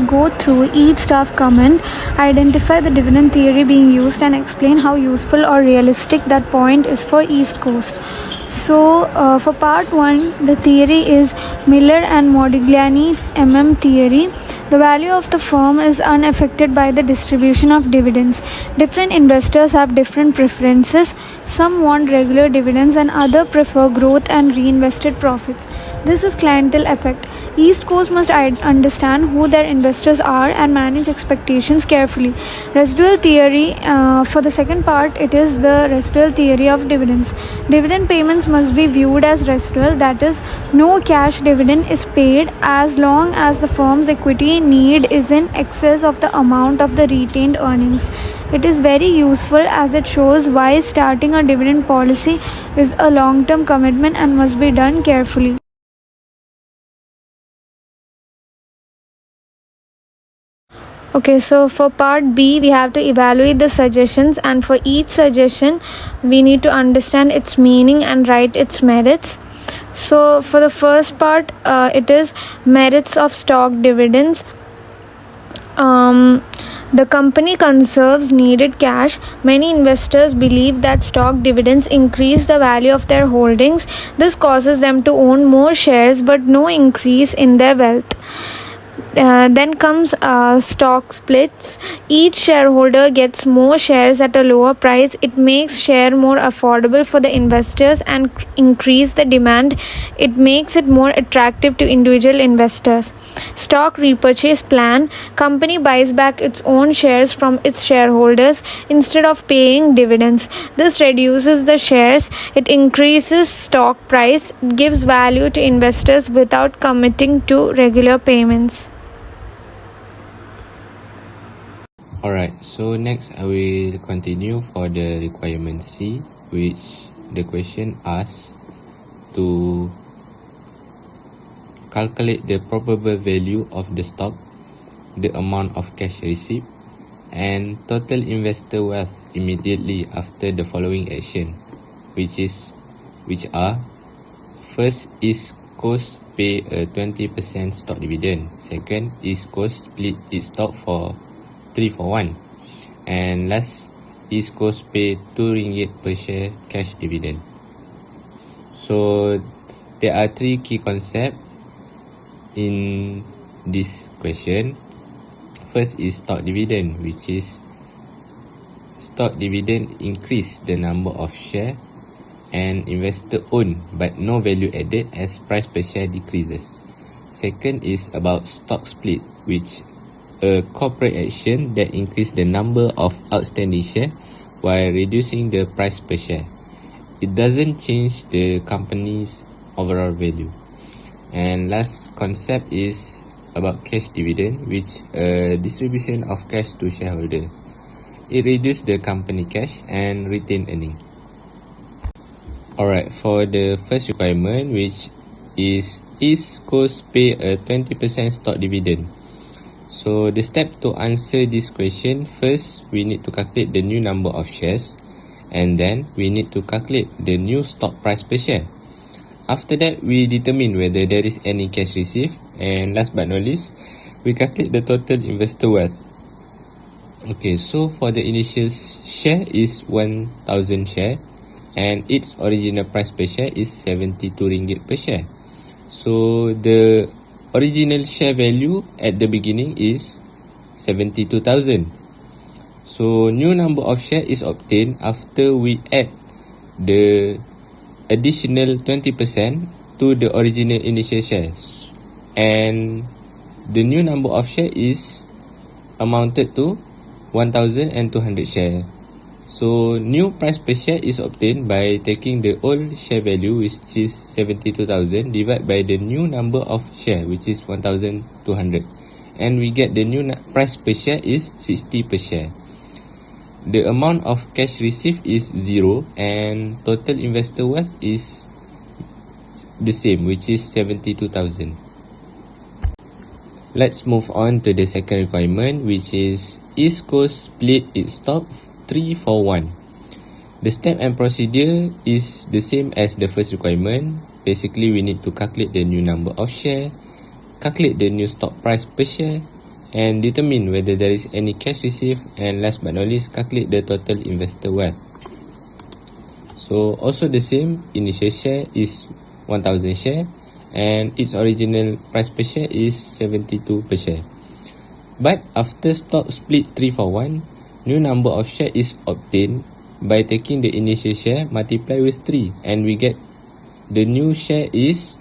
go through each staff comment, identify the dividend theory being used, and explain how useful or realistic that point is for East Coast. So, for part 1, the theory is Miller and Modigliani theory. The value of the firm is unaffected by the distribution of dividends. Different investors have different preferences. Some want regular dividends and others prefer growth and reinvested profits. This is clientele effect. East Coast must understand who their investors are and manage expectations carefully. Residual theory, for the second part, it is the residual theory of dividends. Dividend payments must be viewed as residual, that is, no cash dividend is paid as long as the firm's equity need is in excess of the amount of the retained earnings. It is very useful as it shows why starting a dividend policy is a long-term commitment and must be done carefully. Okay, so for part B, we have to evaluate the suggestions, and for each suggestion, we need to understand its meaning and write its merits. So for the first part, it is merits of stock dividends. The company conserves needed cash. Many investors believe that stock dividends increase the value of their holdings. This causes them to own more shares but no increase in their wealth. Then comes stock splits. Each shareholder gets more shares at a lower price. It makes share more affordable for the investors and increase the demand. It makes it more attractive to individual investors. Stock repurchase plan. Company buys back its own shares from its shareholders instead of paying dividends. This reduces the shares. It increases stock price. It gives value to investors without committing to regular payments. Alright, so next I will continue for the requirement C, which the question asks to calculate the probable value of the stock, the amount of cash received, and total investor wealth immediately after the following action, which are: first, East Coast pay a 20% stock dividend. Second, East Coast split its stock for 3-for-1, and last, East Coast pay 2 ringgit per share cash dividend. So there are three key concepts in this question. First is stock dividend, which is stock dividend increase the number of share and investor own but no value added as price per share decreases. Second is about stock split, which a corporate action that increase the number of outstanding share while reducing the price per share. It doesn't change the company's overall value. And last concept is about cash dividend, which a distribution of cash to shareholders. It reduces the company cash and retain earning. Alright, for the first requirement, which is East Coast pay a 20% stock dividend. So the step to answer this question, first we need to calculate the new number of shares, and then we need to calculate the new stock price per share. After that, we determine whether there is any cash received, and last but not least, we calculate the total investor wealth. Okay, so for the initial share is 1000 share, and its original price per share is 72 ringgit per share. So the original share value at the beginning is 72,000. So new number of share is obtained after we add the additional 20% to the original initial shares, and the new number of share is amounted to 1,200 share. So new price per share is obtained by taking the old share value, which is 72,000, divided by the new number of share, which is 1,200, and we get the new price per share is 60 per share. The amount of cash received is 0, and total investor wealth is the same, which is 72,000. Let's move on to the second requirement, which is East Coast split its stock 3-for-1. The step and procedure is the same as the first requirement. Basically, we need to calculate the new number of share, calculate the new stock price per share, and determine whether there is any cash received, and last but not least, calculate the total investor wealth. So also the same, initial share is 1000 share, and its original price per share is 72 per share. But after stock split 3-for-1, new number of share is obtained by taking the initial share multiply with 3, and we get the new share is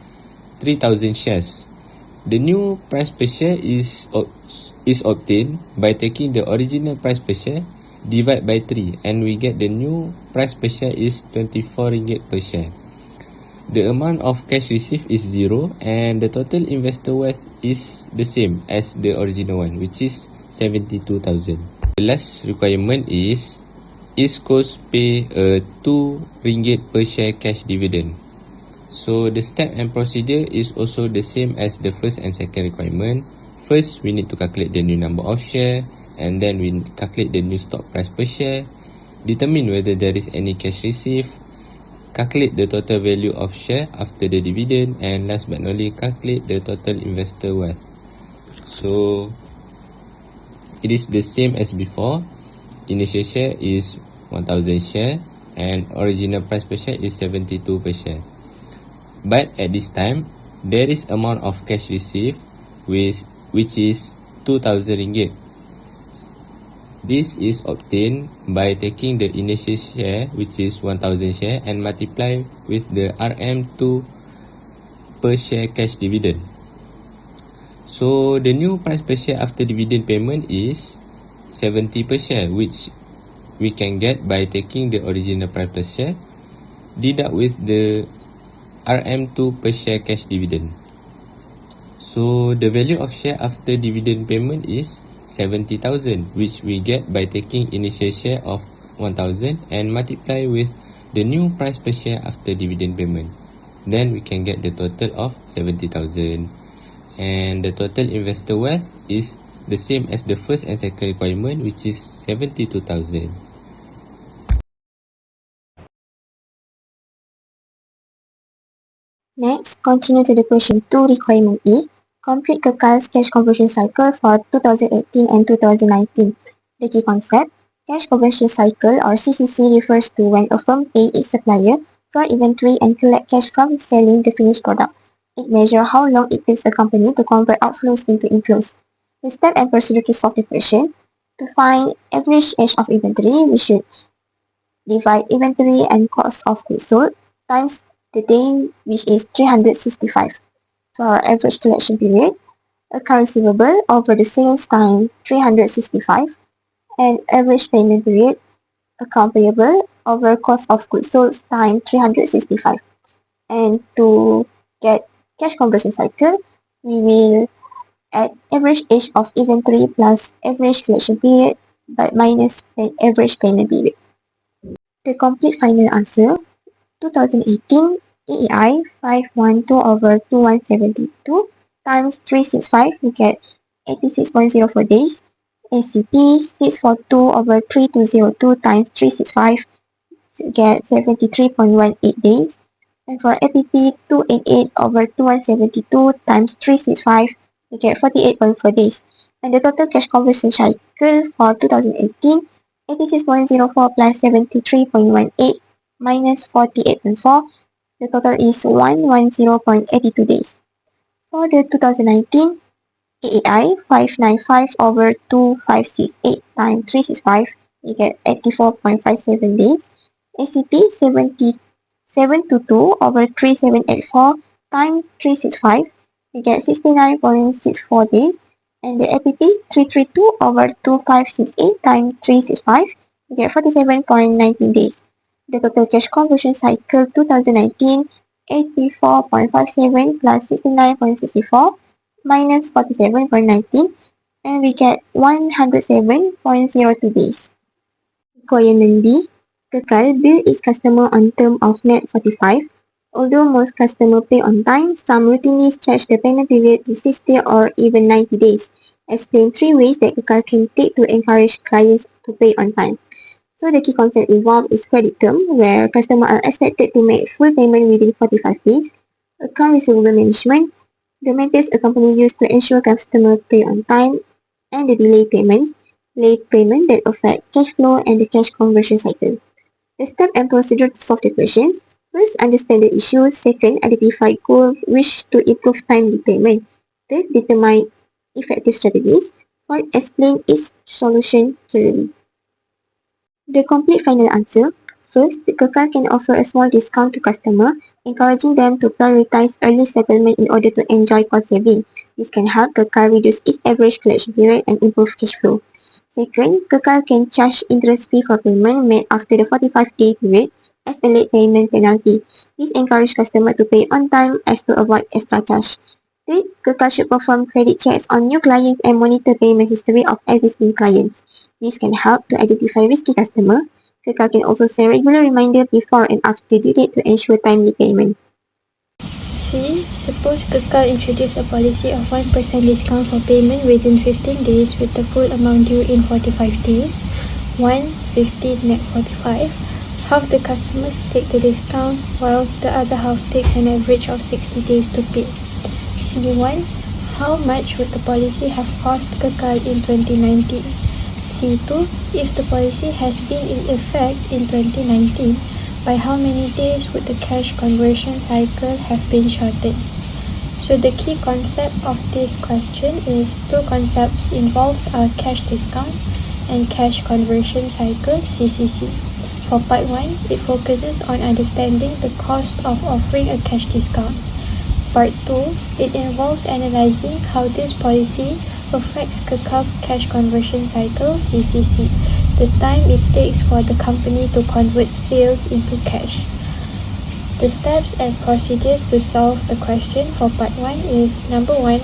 3000 shares. The new price per share is obtained by taking the original price per share divided by 3, and we get the new price per share is 24 ringgit per share. The amount of cash received is 0, and the total investor wealth is the same as the original one, which is 72,000. The last requirement is East Coast pay a 2 ringgit per share cash dividend. So the step and procedure is also the same as the first and second requirement. First, we need to calculate the new number of share, and then we calculate the new stock price per share, determine whether there is any cash received, calculate the total value of share after the dividend, and last but not least, calculate the total investor wealth. So it is the same as before. Initial share is 1000 share, and original price per share is 72 per share. But at this time, there is amount of cash received which is 2000 ringgit. This is obtained by taking the initial share, which is 1000 share, and multiply with the RM2 per share cash dividend. So the new price per share after dividend payment is 70 per share, which we can get by taking the original price per share, deduct with the RM2 per share cash dividend. So the value of share after dividend payment is 70,000, which we get by taking initial share of 1000 and multiply with the new price per share after dividend payment. Then we can get the total of 70,000, and the total investor wealth is the same as the first and second requirement, which is 72,000. Next, continue to the question 2 requirement E. Complete Kekal's cash conversion cycle for 2018 and 2019. The key concept: cash conversion cycle or CCC refers to when a firm pays its supplier store inventory and collect cash from selling the finished product. It measures how long it takes a company to convert outflows into inflows. The step and procedure to solve the question. To find average age of inventory, we should divide inventory and cost of goods sold times the day, which is 365. For our average collection period, account receivable over the sales time 365, and average payment period, account payable over cost of goods sold time 365. And to get cash conversion cycle, we will add average age of inventory plus average collection period but minus average payment period. The complete final answer, 2018 AEI 512 over 2172 times 365, we get 86.04 days. ACP 642 over 3202 times 365, we get 73.18 days. And for APP 288 over 2172 times 365, we get 48.4 days. And the total cash conversion cycle for 2018, 86.04 plus 73.18 minus 48.4, the total is 110.82 days. For the 2019, AAI 595 over 2568 times 365, we get 84.57 days. ACP 722 over 3784 times 365, we get 69.64 days. And the APP 332 over 2568 times 365, we get 47.19 days. The total cash conversion cycle 2019, 84.57 plus 69.64 minus 47.19, and we get 107.02 days. Requirement B. Kekal bill its customer on term of net 45. Although most customers pay on time, some routinely stretch the payment period to 60 or even 90 days. Explain 3 ways that Kekal can take to encourage clients to pay on time. So the key concept involved is credit term, where customers are expected to make full payment within 45 days. Account receivable management, the methods a company uses to ensure customers pay on time, and the delay payments, late payment that affect cash flow and the cash conversion cycle. The step and procedure to solve the questions. First, understand the issue. Second, identify goals wish to improve timely payment. Third, determine effective strategies. Fourth, explain each solution clearly. The complete final answer. First, Kekal can offer a small discount to customers, encouraging them to prioritize early settlement in order to enjoy cost saving. This can help Kekal reduce its average collection period and improve cash flow. Second, Kekal can charge interest fee for payment made after the 45-day period as a late payment penalty. This encourages customers to pay on time as to avoid extra charge. Third, Kekal should perform credit checks on new clients and monitor payment history of existing clients. This can help to identify risky customers. Kekal can also send regular reminders before and after due date to ensure timely payment. C. Suppose Kekal introduce a policy of 1% discount for payment within 15 days with the full amount due in 45 days. 1/15 net 45. Half the customers take the discount whilst the other half takes an average of 60 days to pay. C1. How much would the policy have cost Kekal in 2019? C2. If the policy has been in effect in 2019, by how many days would the cash conversion cycle have been shortened? So the key concept of this question is 2 concepts involved are cash discount and cash conversion cycle (CCC). For part 1, it focuses on understanding the cost of offering a cash discount. Part 2, it involves analyzing how this policy affects Kekal's cash conversion cycle (CCC), the time it takes for the company to convert sales into cash. The steps and procedures to solve the question for part 1 is number 1,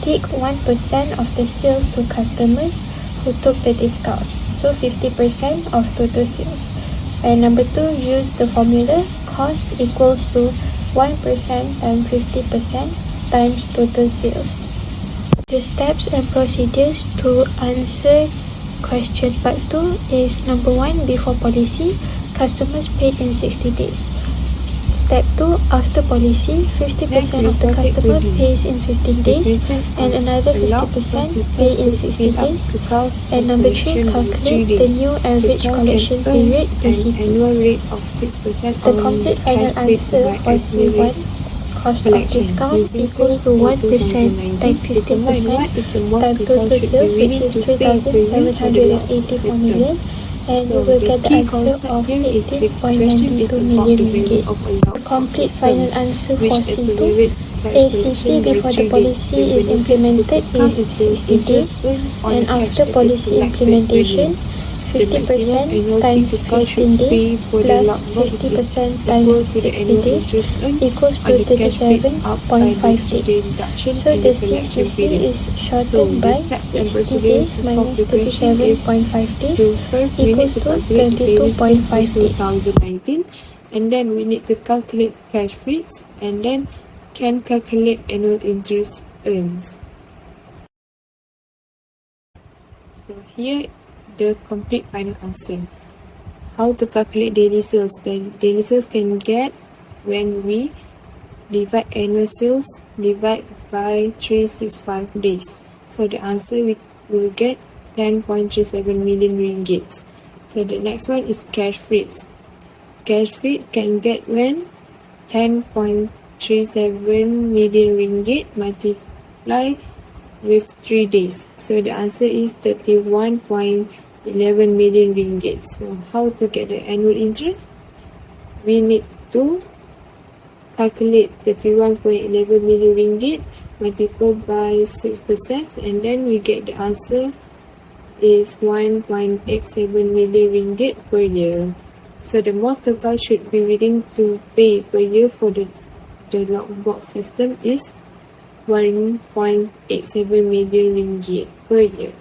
take 1% of the sales to customers who took the discount, so 50% of total sales. And number 2, use the formula cost equals to 1% times 50% times total sales. The steps and procedures to answer question part 2 is number 1, before policy, customers paid in 60 days. Step 2. After policy, 50% of the customer pays in 15 days and another 50% pay in 60 days. And number 3, calculate the new average collection period PCP. Annual rate of 6% The on complete the final cash rate answer by for C1, cost of collection discount using equals sales to for 1% times 2019. Determine 15% what is the most times total total should be sales, which willing is to pay per year for the loss 3,784 system. million, and So you will the get the key answer concept of here is the question is 18.92 about million the value ringgit. of allowed The complete final systems, answer which for C2, accelerates cash ACP collection by before 3 the days. policy The is benefit to implemented come is is the 60 interest days, earned on and the cash after that is policy collected per year. implementation, The maximum 50% annual fee times to come should 15 days pay for the plus logbook is 50% equal times to the 60 annual days interest earned equals on to the cash paid up by the 37.5 2-day days. reduction So in the the collection CCC period. is So shortened the by steps and 60 procedures days to solve minus the question is 37.5 days to first we need equals to to calculate the daily sales for 22.5 days. 2019, and then we need to calculate cash rates, and then can calculate annual interest earned. So here the complete final answer. How to calculate daily sales? The daily sales can get when we divide annual sales divide by 365 days. So the answer we will get 10.37 million ringgit. So the next one is cash rates. Cash rate can get when 10.37 million ringgit multiply with 3 days. So the answer is 31.11 million ringgit. So how to get the annual interest? We need to calculate 31.11 million ringgit multiplied by 6%, and then we get the answer is 1.87 million ringgit per year. So the most total should be willing to pay per year for the logbook system is 1.87 million ringgit per year.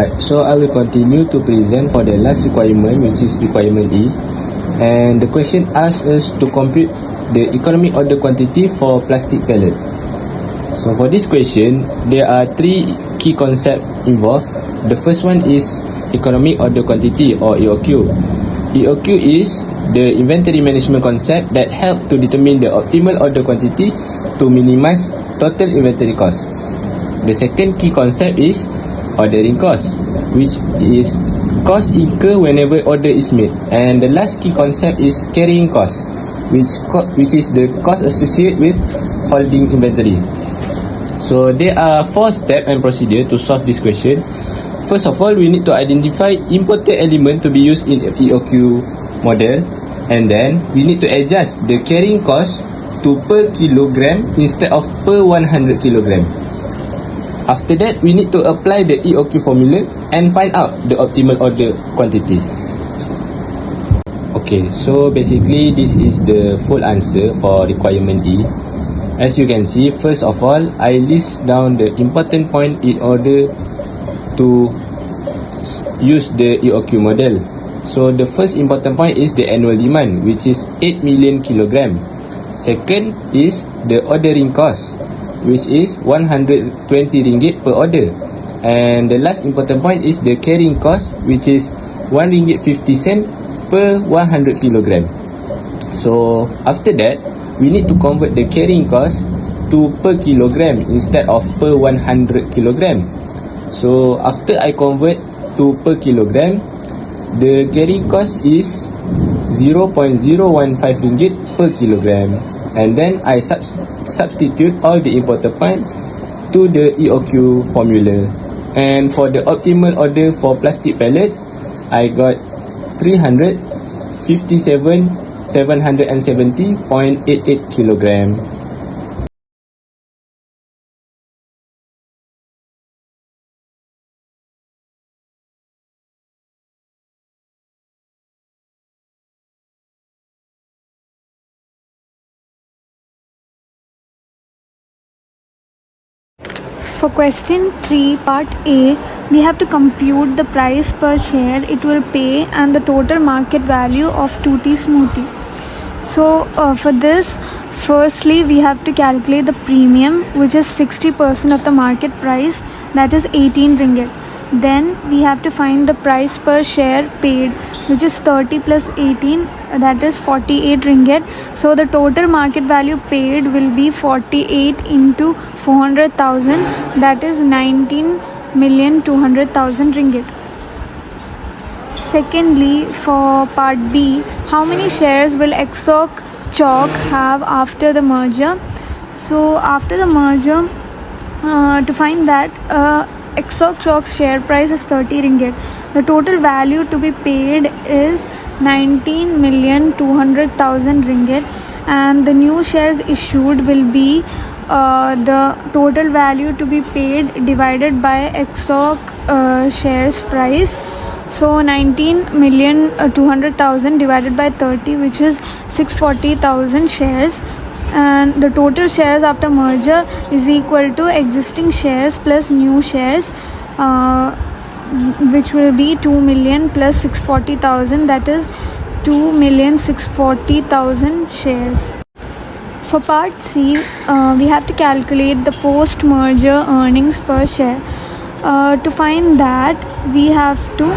Right, so I will continue to present for the last requirement, which is requirement E. And the question asks us to compute the economic order quantity for plastic pellet. So for this question, there are 3 key concepts involved. The first one is economic order quantity or EOQ. EOQ is the inventory management concept that helps to determine the optimal order quantity to minimize total inventory cost. The second key concept is ordering cost, which is cost incurred whenever order is made. And the last key concept is carrying cost, which is the cost associated with holding inventory. So there are 4 steps and procedure to solve this question. First of all, we need to identify important element to be used in EOQ model, and then we need to adjust the carrying cost to per kilogram instead of per 100 kilogram. After that, we need to apply the EOQ formula and find out the optimal order quantity. Okay, so basically this is the full answer for requirement E. As you can see, first of all, I list down the important point in order to use the EOQ model. So the first important point is the annual demand, which is 8 million kilogram. Second is the ordering cost, which is 120 ringgit per order. And the last important point is the carrying cost, which is 1 ringgit 50 cent per 100 kilogram. So after that, we need to convert the carrying cost to per kilogram instead of per 100 kilogram. So after I convert to per kilogram, the carrying cost is 0.015 ringgit per kilogram. and then I substitute all the important part to the EOQ formula. And for the optimal order for plastic pellet, I got 357,770.88 kilogram. For question 3 part A, we have to compute the price per share it will pay and the total market value of tutti smoothie. So for this, firstly we have to calculate the premium, which is 60% of the market price, that is 18 ringgit. Then we have to find the price per share paid, which is 30 plus 18, that is 48 ringgit. So the total market value paid will be 48 into 400,000, that is 19,200,000 ringgit. Secondly, for part B, how many shares will RAZAQ Chalk have after the merger? So after the merger, to find that, RAZAQ Chalk's share price is 30 ringgit. The total value to be paid is 19,200,000 ringgit, and the new shares issued will be the total value to be paid divided by RAZAQ shares price. So 19,200,000 divided by 30, which is 640,000 shares, and the total shares after merger is equal to existing shares plus new shares, which will be 2 million plus 640,000, that is 2,640,000 shares. For part C, we have to calculate the post-merger earnings per share. To find that, we have to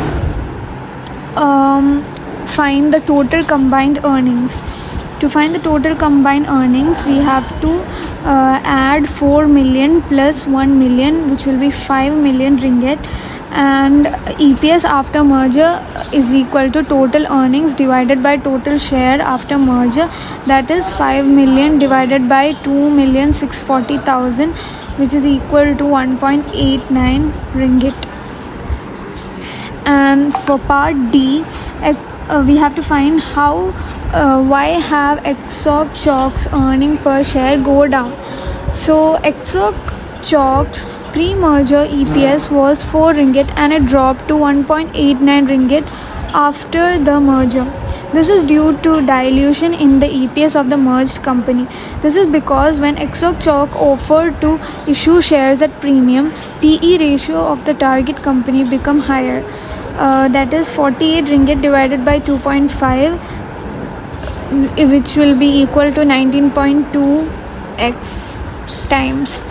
find the total combined earnings. To find the total combined earnings, we have to add 4 million plus 1 million, which will be 5 million ringgit, and EPS after merger is equal to total earnings divided by total share after merger, that is 5 million divided by 2,640,000, which is equal to 1.89 ringgit. And for part D, we have to find why have RAZAQ Chalk's earning per share go down. So RAZAQ Chalk's pre-merger EPS was 4 ringgit and it dropped to 1.89 ringgit after the merger. This is due to dilution in the EPS of the merged company. This is because when RAZAQ Chalk offered to issue shares at premium, PE ratio of the target company become higher. That is 48 ringgit divided by 2.5, which will be equal to 19.2x times.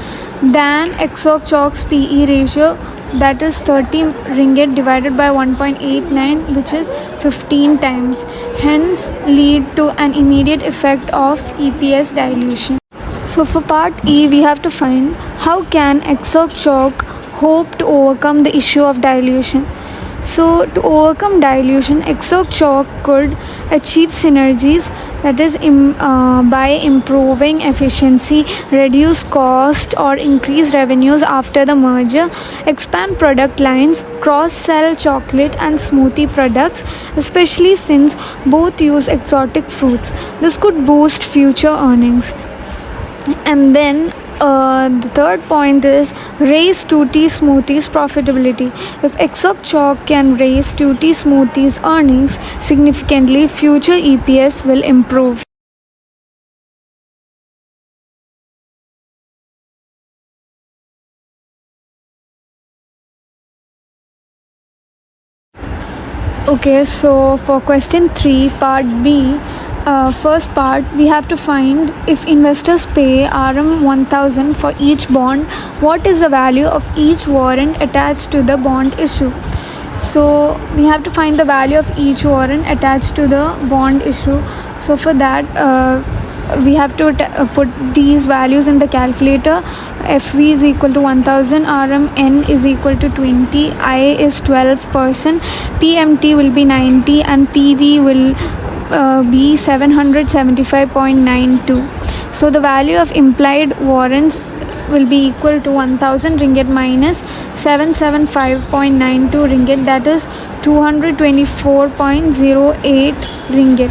Then RAZAQ Chalk's PE ratio, that is 30 ringgit divided by 1.89, which is 15 times, hence lead to an immediate effect of EPS dilution. So for part E, we have to find how can RAZAQ Chalk hope to overcome the issue of dilution. So to overcome dilution, RAZAQ Chalk could achieve synergies, that is by improving efficiency, reduce cost or increase revenues after the merger, expand product lines, cross-sell chocolate and smoothie products, especially since both use exotic fruits. This could boost future earnings. And then the third point is raise tutti smoothies profitability. If RAZAQ Chalk can raise tutti smoothies earnings significantly, future EPS will improve. Okay, so for question 3 part B, first part, we have to find if investors pay RM 1000 for each bond, what is the value of each warrant attached to the bond issue. So we have to find the value of each warrant attached to the bond issue. So for that, we have to put these values in the calculator. FV is equal to 1000, RM N is equal to 20, I is 12%, PMT will be 90 and PV will be 775.92. So the value of implied warrants will be equal to 1000 ringgit minus 775.92 ringgit, that is 224.08 ringgit.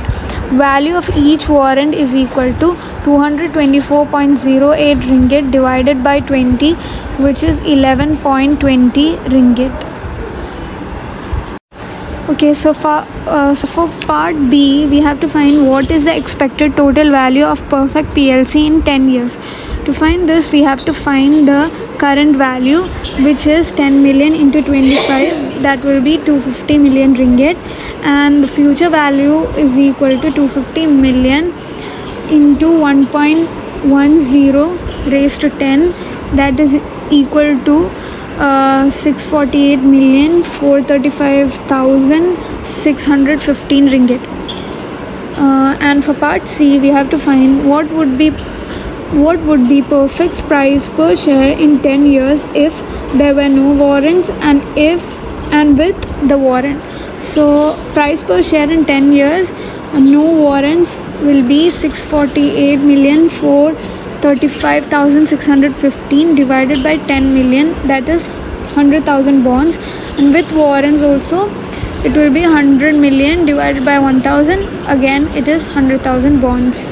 Value of each warrant is equal to 224.08 ringgit divided by 20, which is 11.20 ringgit. Okay, so for part B, we have to find what is the expected total value of Perfect PLC in 10 years. To find this, we have to find the current value, which is 10 million into 25, that will be 250 million ringgit, and the future value is equal to 250 million into 1.10 raised to 10, that is equal to 648,435,615 ringgit. And for part C, we have to find what would be Perfect's price per share in 10 years if there were no warrants and with the warrant. So price per share in 10 years, no warrants, will be 648,435,615 divided by 10 million, that is 100,000 bonds, and with warrants also it will be 100 million divided by 1000, again it is 100,000 bonds.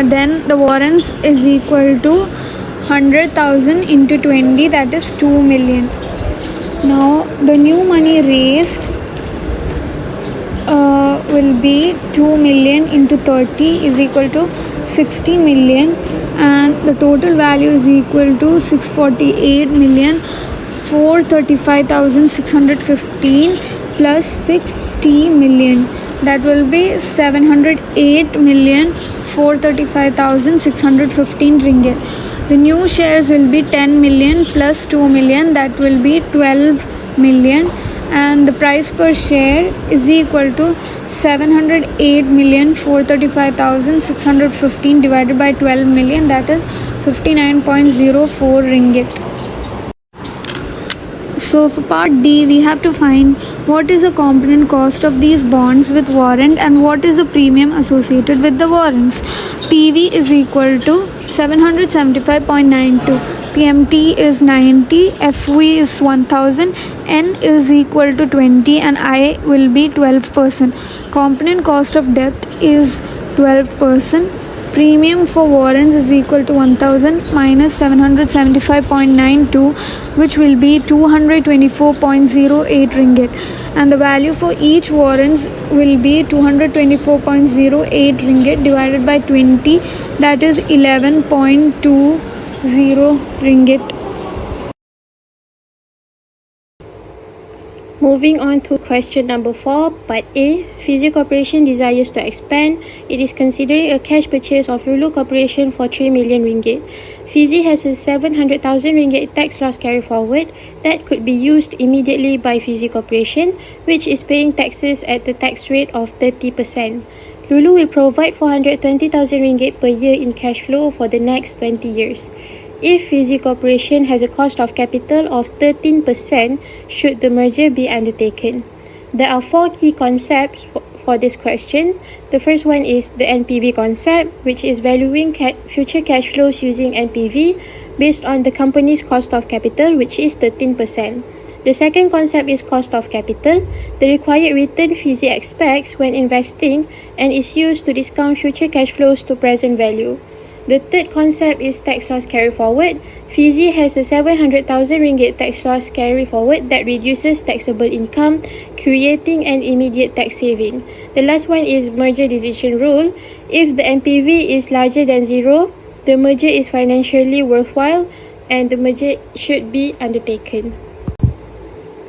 Then the warrants is equal to 100,000 into 20, that is 2 million. Now the new money raised will be 2 million into 30 is equal to 60 million, and the total value is equal to 648,435,615 plus 60 million, that will be 708,435,615 ringgit. The new shares will be 10 million plus 2 million, that will be 12 million, and the price per share is equal to 708,435,615 divided by 12 million, that is 59.04 ringgit. So for part D, we have to find what is the component cost of these bonds with warrant and what is the premium associated with the warrants. PV is equal to 775.92, PMT is 90, FV is 1000, N is equal to 20, and I will be 12%. Component cost of debt is 12%. Premium for warrants is equal to 1000 minus 775.92, which will be 224.08 ringgit, and the value for each warrants will be 224.08 ringgit divided by 20, that is 11.20 ringgit. Moving on to question number 4, part A. Fizi Corporation desires to expand. It is considering a cash purchase of Lulu Corporation for 3 million ringgit. Fizi has a 700,000 ringgit tax loss carry forward that could be used immediately by Fizi Corporation, which is paying taxes at the tax rate of 30%. Lulu will provide 420,000 ringgit per year in cash flow for the next 20 years. If Fizi Corporation has a cost of capital of 13% should the merger be undertaken. There are 4 key concepts for this question. The first one is the NPV concept, which is valuing future cash flows using NPV based on the company's cost of capital, which is 13%. The second concept is cost of capital, the required return Fizi expects when investing and is used to discount future cash flows to present value. The third concept is tax loss carry forward. Fizi has a 700,000 ringgit tax loss carry forward that reduces taxable income, creating an immediate tax saving. The last one is merger decision rule. If the NPV is larger than 0, the merger is financially worthwhile and the merger should be undertaken.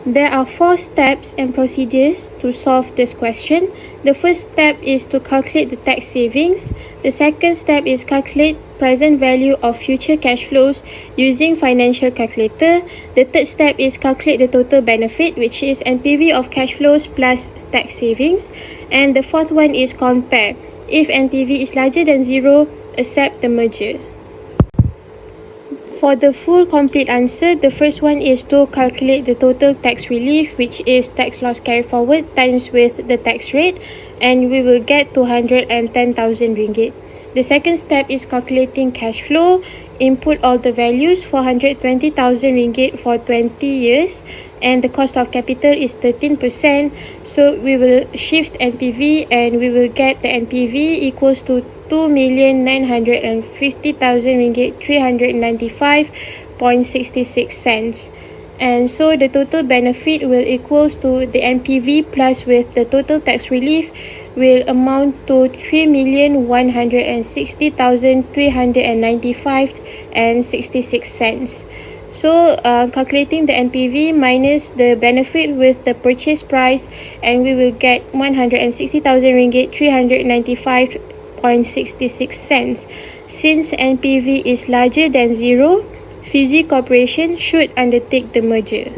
There are 4 steps and procedures to solve this question. The first step is to calculate the tax savings. The second step is calculate present value of future cash flows using financial calculator. The third step is calculate the total benefit, which is NPV of cash flows plus tax savings. And the fourth one is compare. If NPV is larger than 0, accept the merger. for the full complete answer, the first one is to calculate the total tax relief, which is tax loss carry forward times with the tax rate, and we will get 210,000 ringgit. The second step is calculating cash flow. Input all the values, 420,000 ringgit for 20 years, and the cost of capital is 13%. So we will shift NPV and we will get the NPV equals to 2,950,000 ringgit 395.66 cents. And so the total benefit will equals to the NPV plus with the total tax relief will amount to 3,160,395.66 cents. So calculating the NPV minus the benefit with the purchase price, and we will get 160,000 ringgit 395.66 cents. Since NPV is larger than zero, Fizi Corporation should undertake the merger.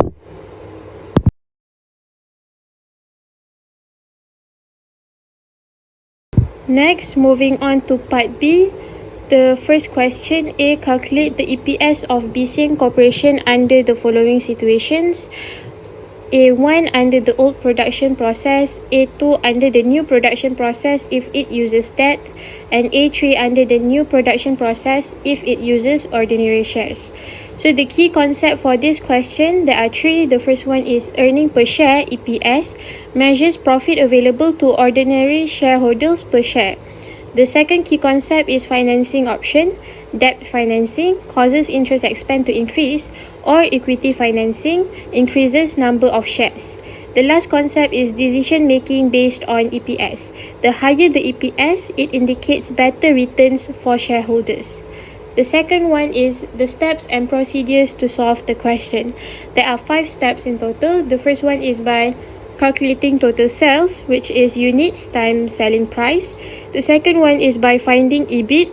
Next, moving on to part B. The first question, A. Calculate the EPS of BCN Corporation under the following situations. A1 under the old production process, A2 under the new production process if it uses debt, and A3 under the new production process if it uses ordinary shares. So the key concept for this question, there are three. The first one is earning per share, EPS, measures profit available to ordinary shareholders per share. The second key concept is financing option. Debt financing causes interest expense to increase, or equity financing increases number of shares. The last concept is decision making based on EPS. The higher the EPS, it indicates better returns for shareholders. The second one is the steps and procedures to solve the question. There are 5 steps in total. The first one is by calculating total sales, which is units times selling price. The second one is by finding EBIT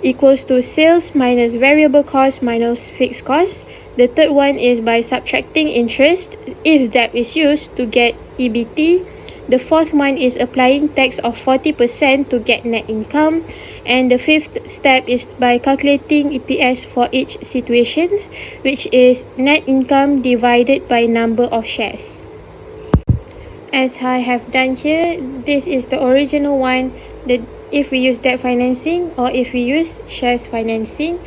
equals to sales minus variable cost minus fixed cost. The third one is by subtracting interest if debt is used to get EBT. The fourth one is applying tax of 40% to get net income. And the fifth step is by calculating EPS for each situation, which is net income divided by number of shares. As I have done here, this is the original one, that if we use debt financing or if we use shares financing,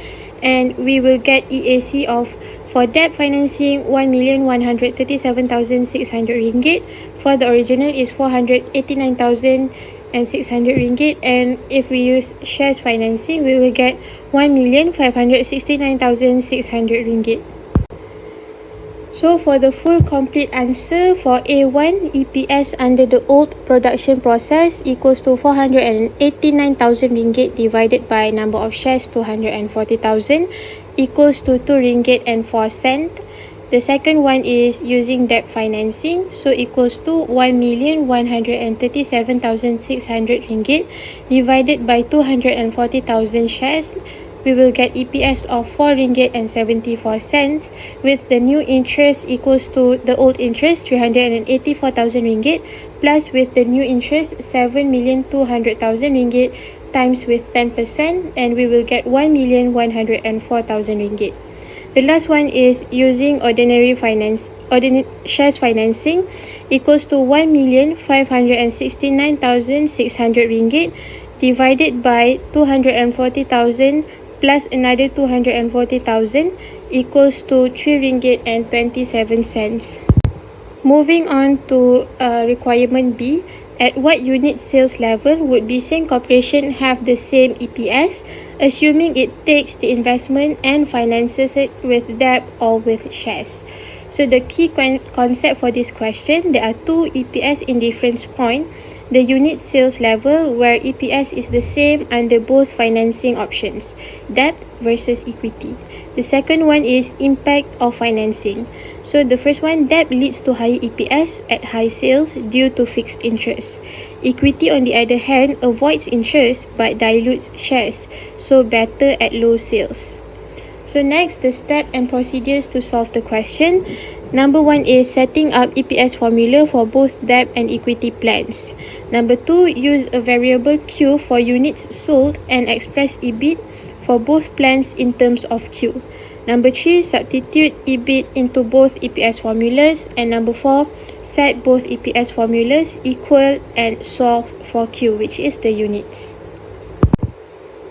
and we will get EAC of, for debt financing, 1,137,600 ringgit. For the original is 489,600 ringgit, and if we use shares financing, we will get 1,569,600 ringgit. So for the full complete answer, for A1, EPS under the old production process equals to 489,000 ringgit divided by number of shares 240,000 equals to 2 ringgit and 4 cent. The second one is using debt financing, so equals to 1,137,600 ringgit divided by 240,000 shares. We will get EPS of 4 ringgit and 74 cents, with the new interest equals to the old interest 384,000 ringgit plus with the new interest 7,200,000 ringgit times with 10%, and we will get 1,104,000 ringgit. The last one is using shares financing equals to 1,569,600 ringgit divided by 240,000 plus another 240,000 equals to 3 ringgit and 27 cents. Moving on to requirement B, at what unit sales level would BCN Corporation have the same EPS, assuming it takes the investment and finances it with debt or with shares? So the key concept for this question, there are 2 EPS in difference point. The unit sales level, where EPS is the same under both financing options, debt versus equity. The second one is impact of financing. So the first one, debt leads to higher EPS at high sales due to fixed interest. Equity, on the other hand, avoids interest but dilutes shares, so better at low sales. So next, the step and procedures to solve the question. Number 1 is setting up EPS formula for both debt and equity plans. Number 2, use a variable Q for units sold and express EBIT for both plans in terms of Q. Number 3, substitute EBIT into both EPS formulas. And number 4, set both EPS formulas equal and solve for Q, which is the units.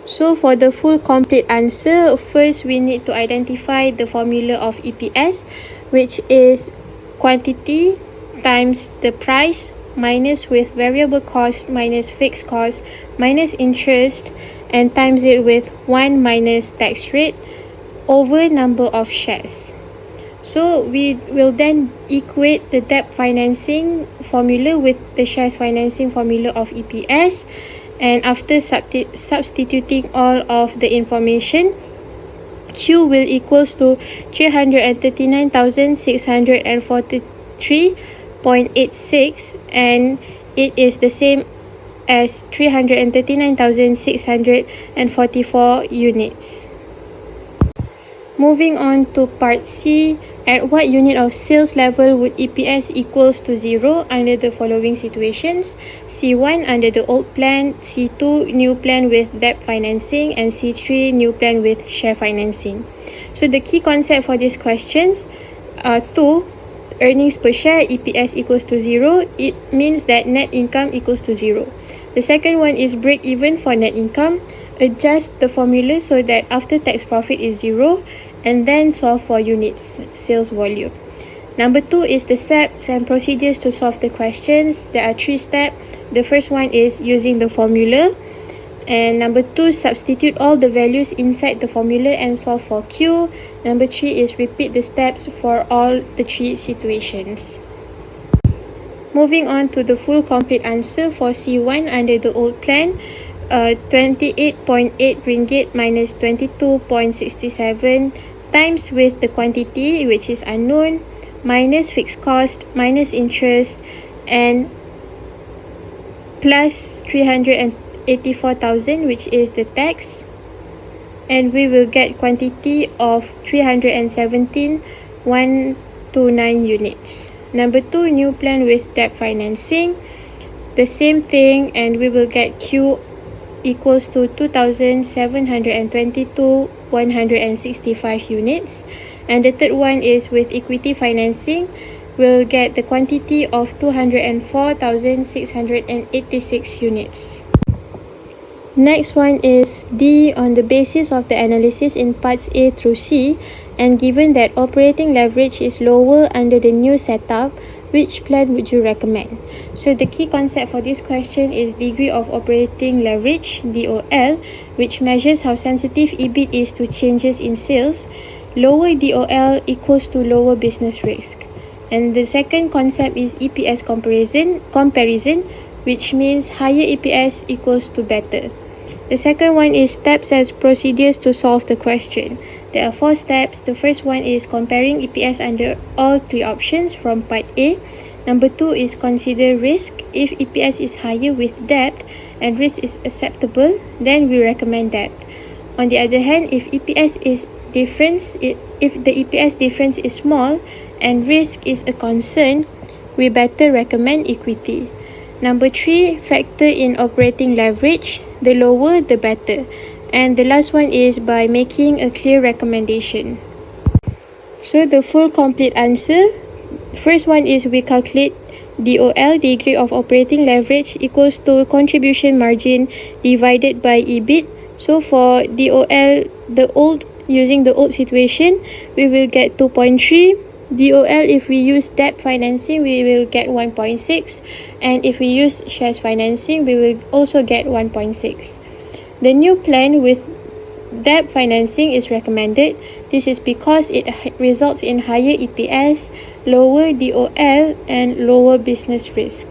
So for the full complete answer, first we need to identify the formula of EPS, which is quantity times the price minus with variable cost minus fixed cost minus interest and times it with 1 minus tax rate over number of shares. So we will then equate the debt financing formula with the shares financing formula of EPS, and after substituting all of the information, Q will equals to 339,643.86, and it is the same as 339,644 units. Moving on to part C, at what unit of sales level would EPS equals to 0 under the following situations? C1 under the old plan, C2 new plan with debt financing, and C3 new plan with share financing. So the key concept for these questions are 2. Earnings per share, EPS equals to 0. It means that net income equals to 0. The second one is break even for net income. Adjust the formula so that after tax profit is 0, and then solve for units sales volume. Number 2 is the steps and procedures to solve the questions. There are 3 steps. The first one is using the formula, and number 2, substitute all the values inside the formula and solve for Q. Number 3 is repeat the steps for all the 3 situations. Moving on to the full complete answer for C1 under the old plan, 28.8 ringgit minus 22.67 times with the quantity, which is unknown, minus fixed cost, minus interest, and plus 384,000, which is the tax, and we will get quantity of 317,129 units. Number 2, new plan with debt financing, the same thing, and we will get Q equals to 2,722,165 units. And the third one is with equity financing, we'll get the quantity of 204,686 units. Next one is D. On the basis of the analysis in parts A through C, and given that operating leverage is lower under the new setup, which plan would you recommend? So the key concept for this question is degree of operating leverage, DOL, which measures how sensitive EBIT is to changes in sales. Lower DOL equals to lower business risk. And the second concept is EPS comparison, which means higher EPS equals to better. The second one is steps as procedures to solve the question. There are 4 steps. The first one is comparing EPS under all 3 options from part A. Number 2 is consider risk. If EPS is higher with debt and risk is acceptable, then we recommend debt. On the other hand, if the EPS difference is small and risk is a concern, we better recommend equity. Number 3, factor in operating leverage. The lower, the better. And the last one is by making a clear recommendation. So the full complete answer, first one is we calculate DOL, degree of operating leverage, equals to contribution margin divided by EBIT. So for DOL, using the old situation, we will get 2.3. DOL, if we use debt financing, we will get 1.6, and if we use shares financing, we will also get 1.6. The new plan with debt financing is recommended. This is because it results in higher EPS, lower DOL, and lower business risk.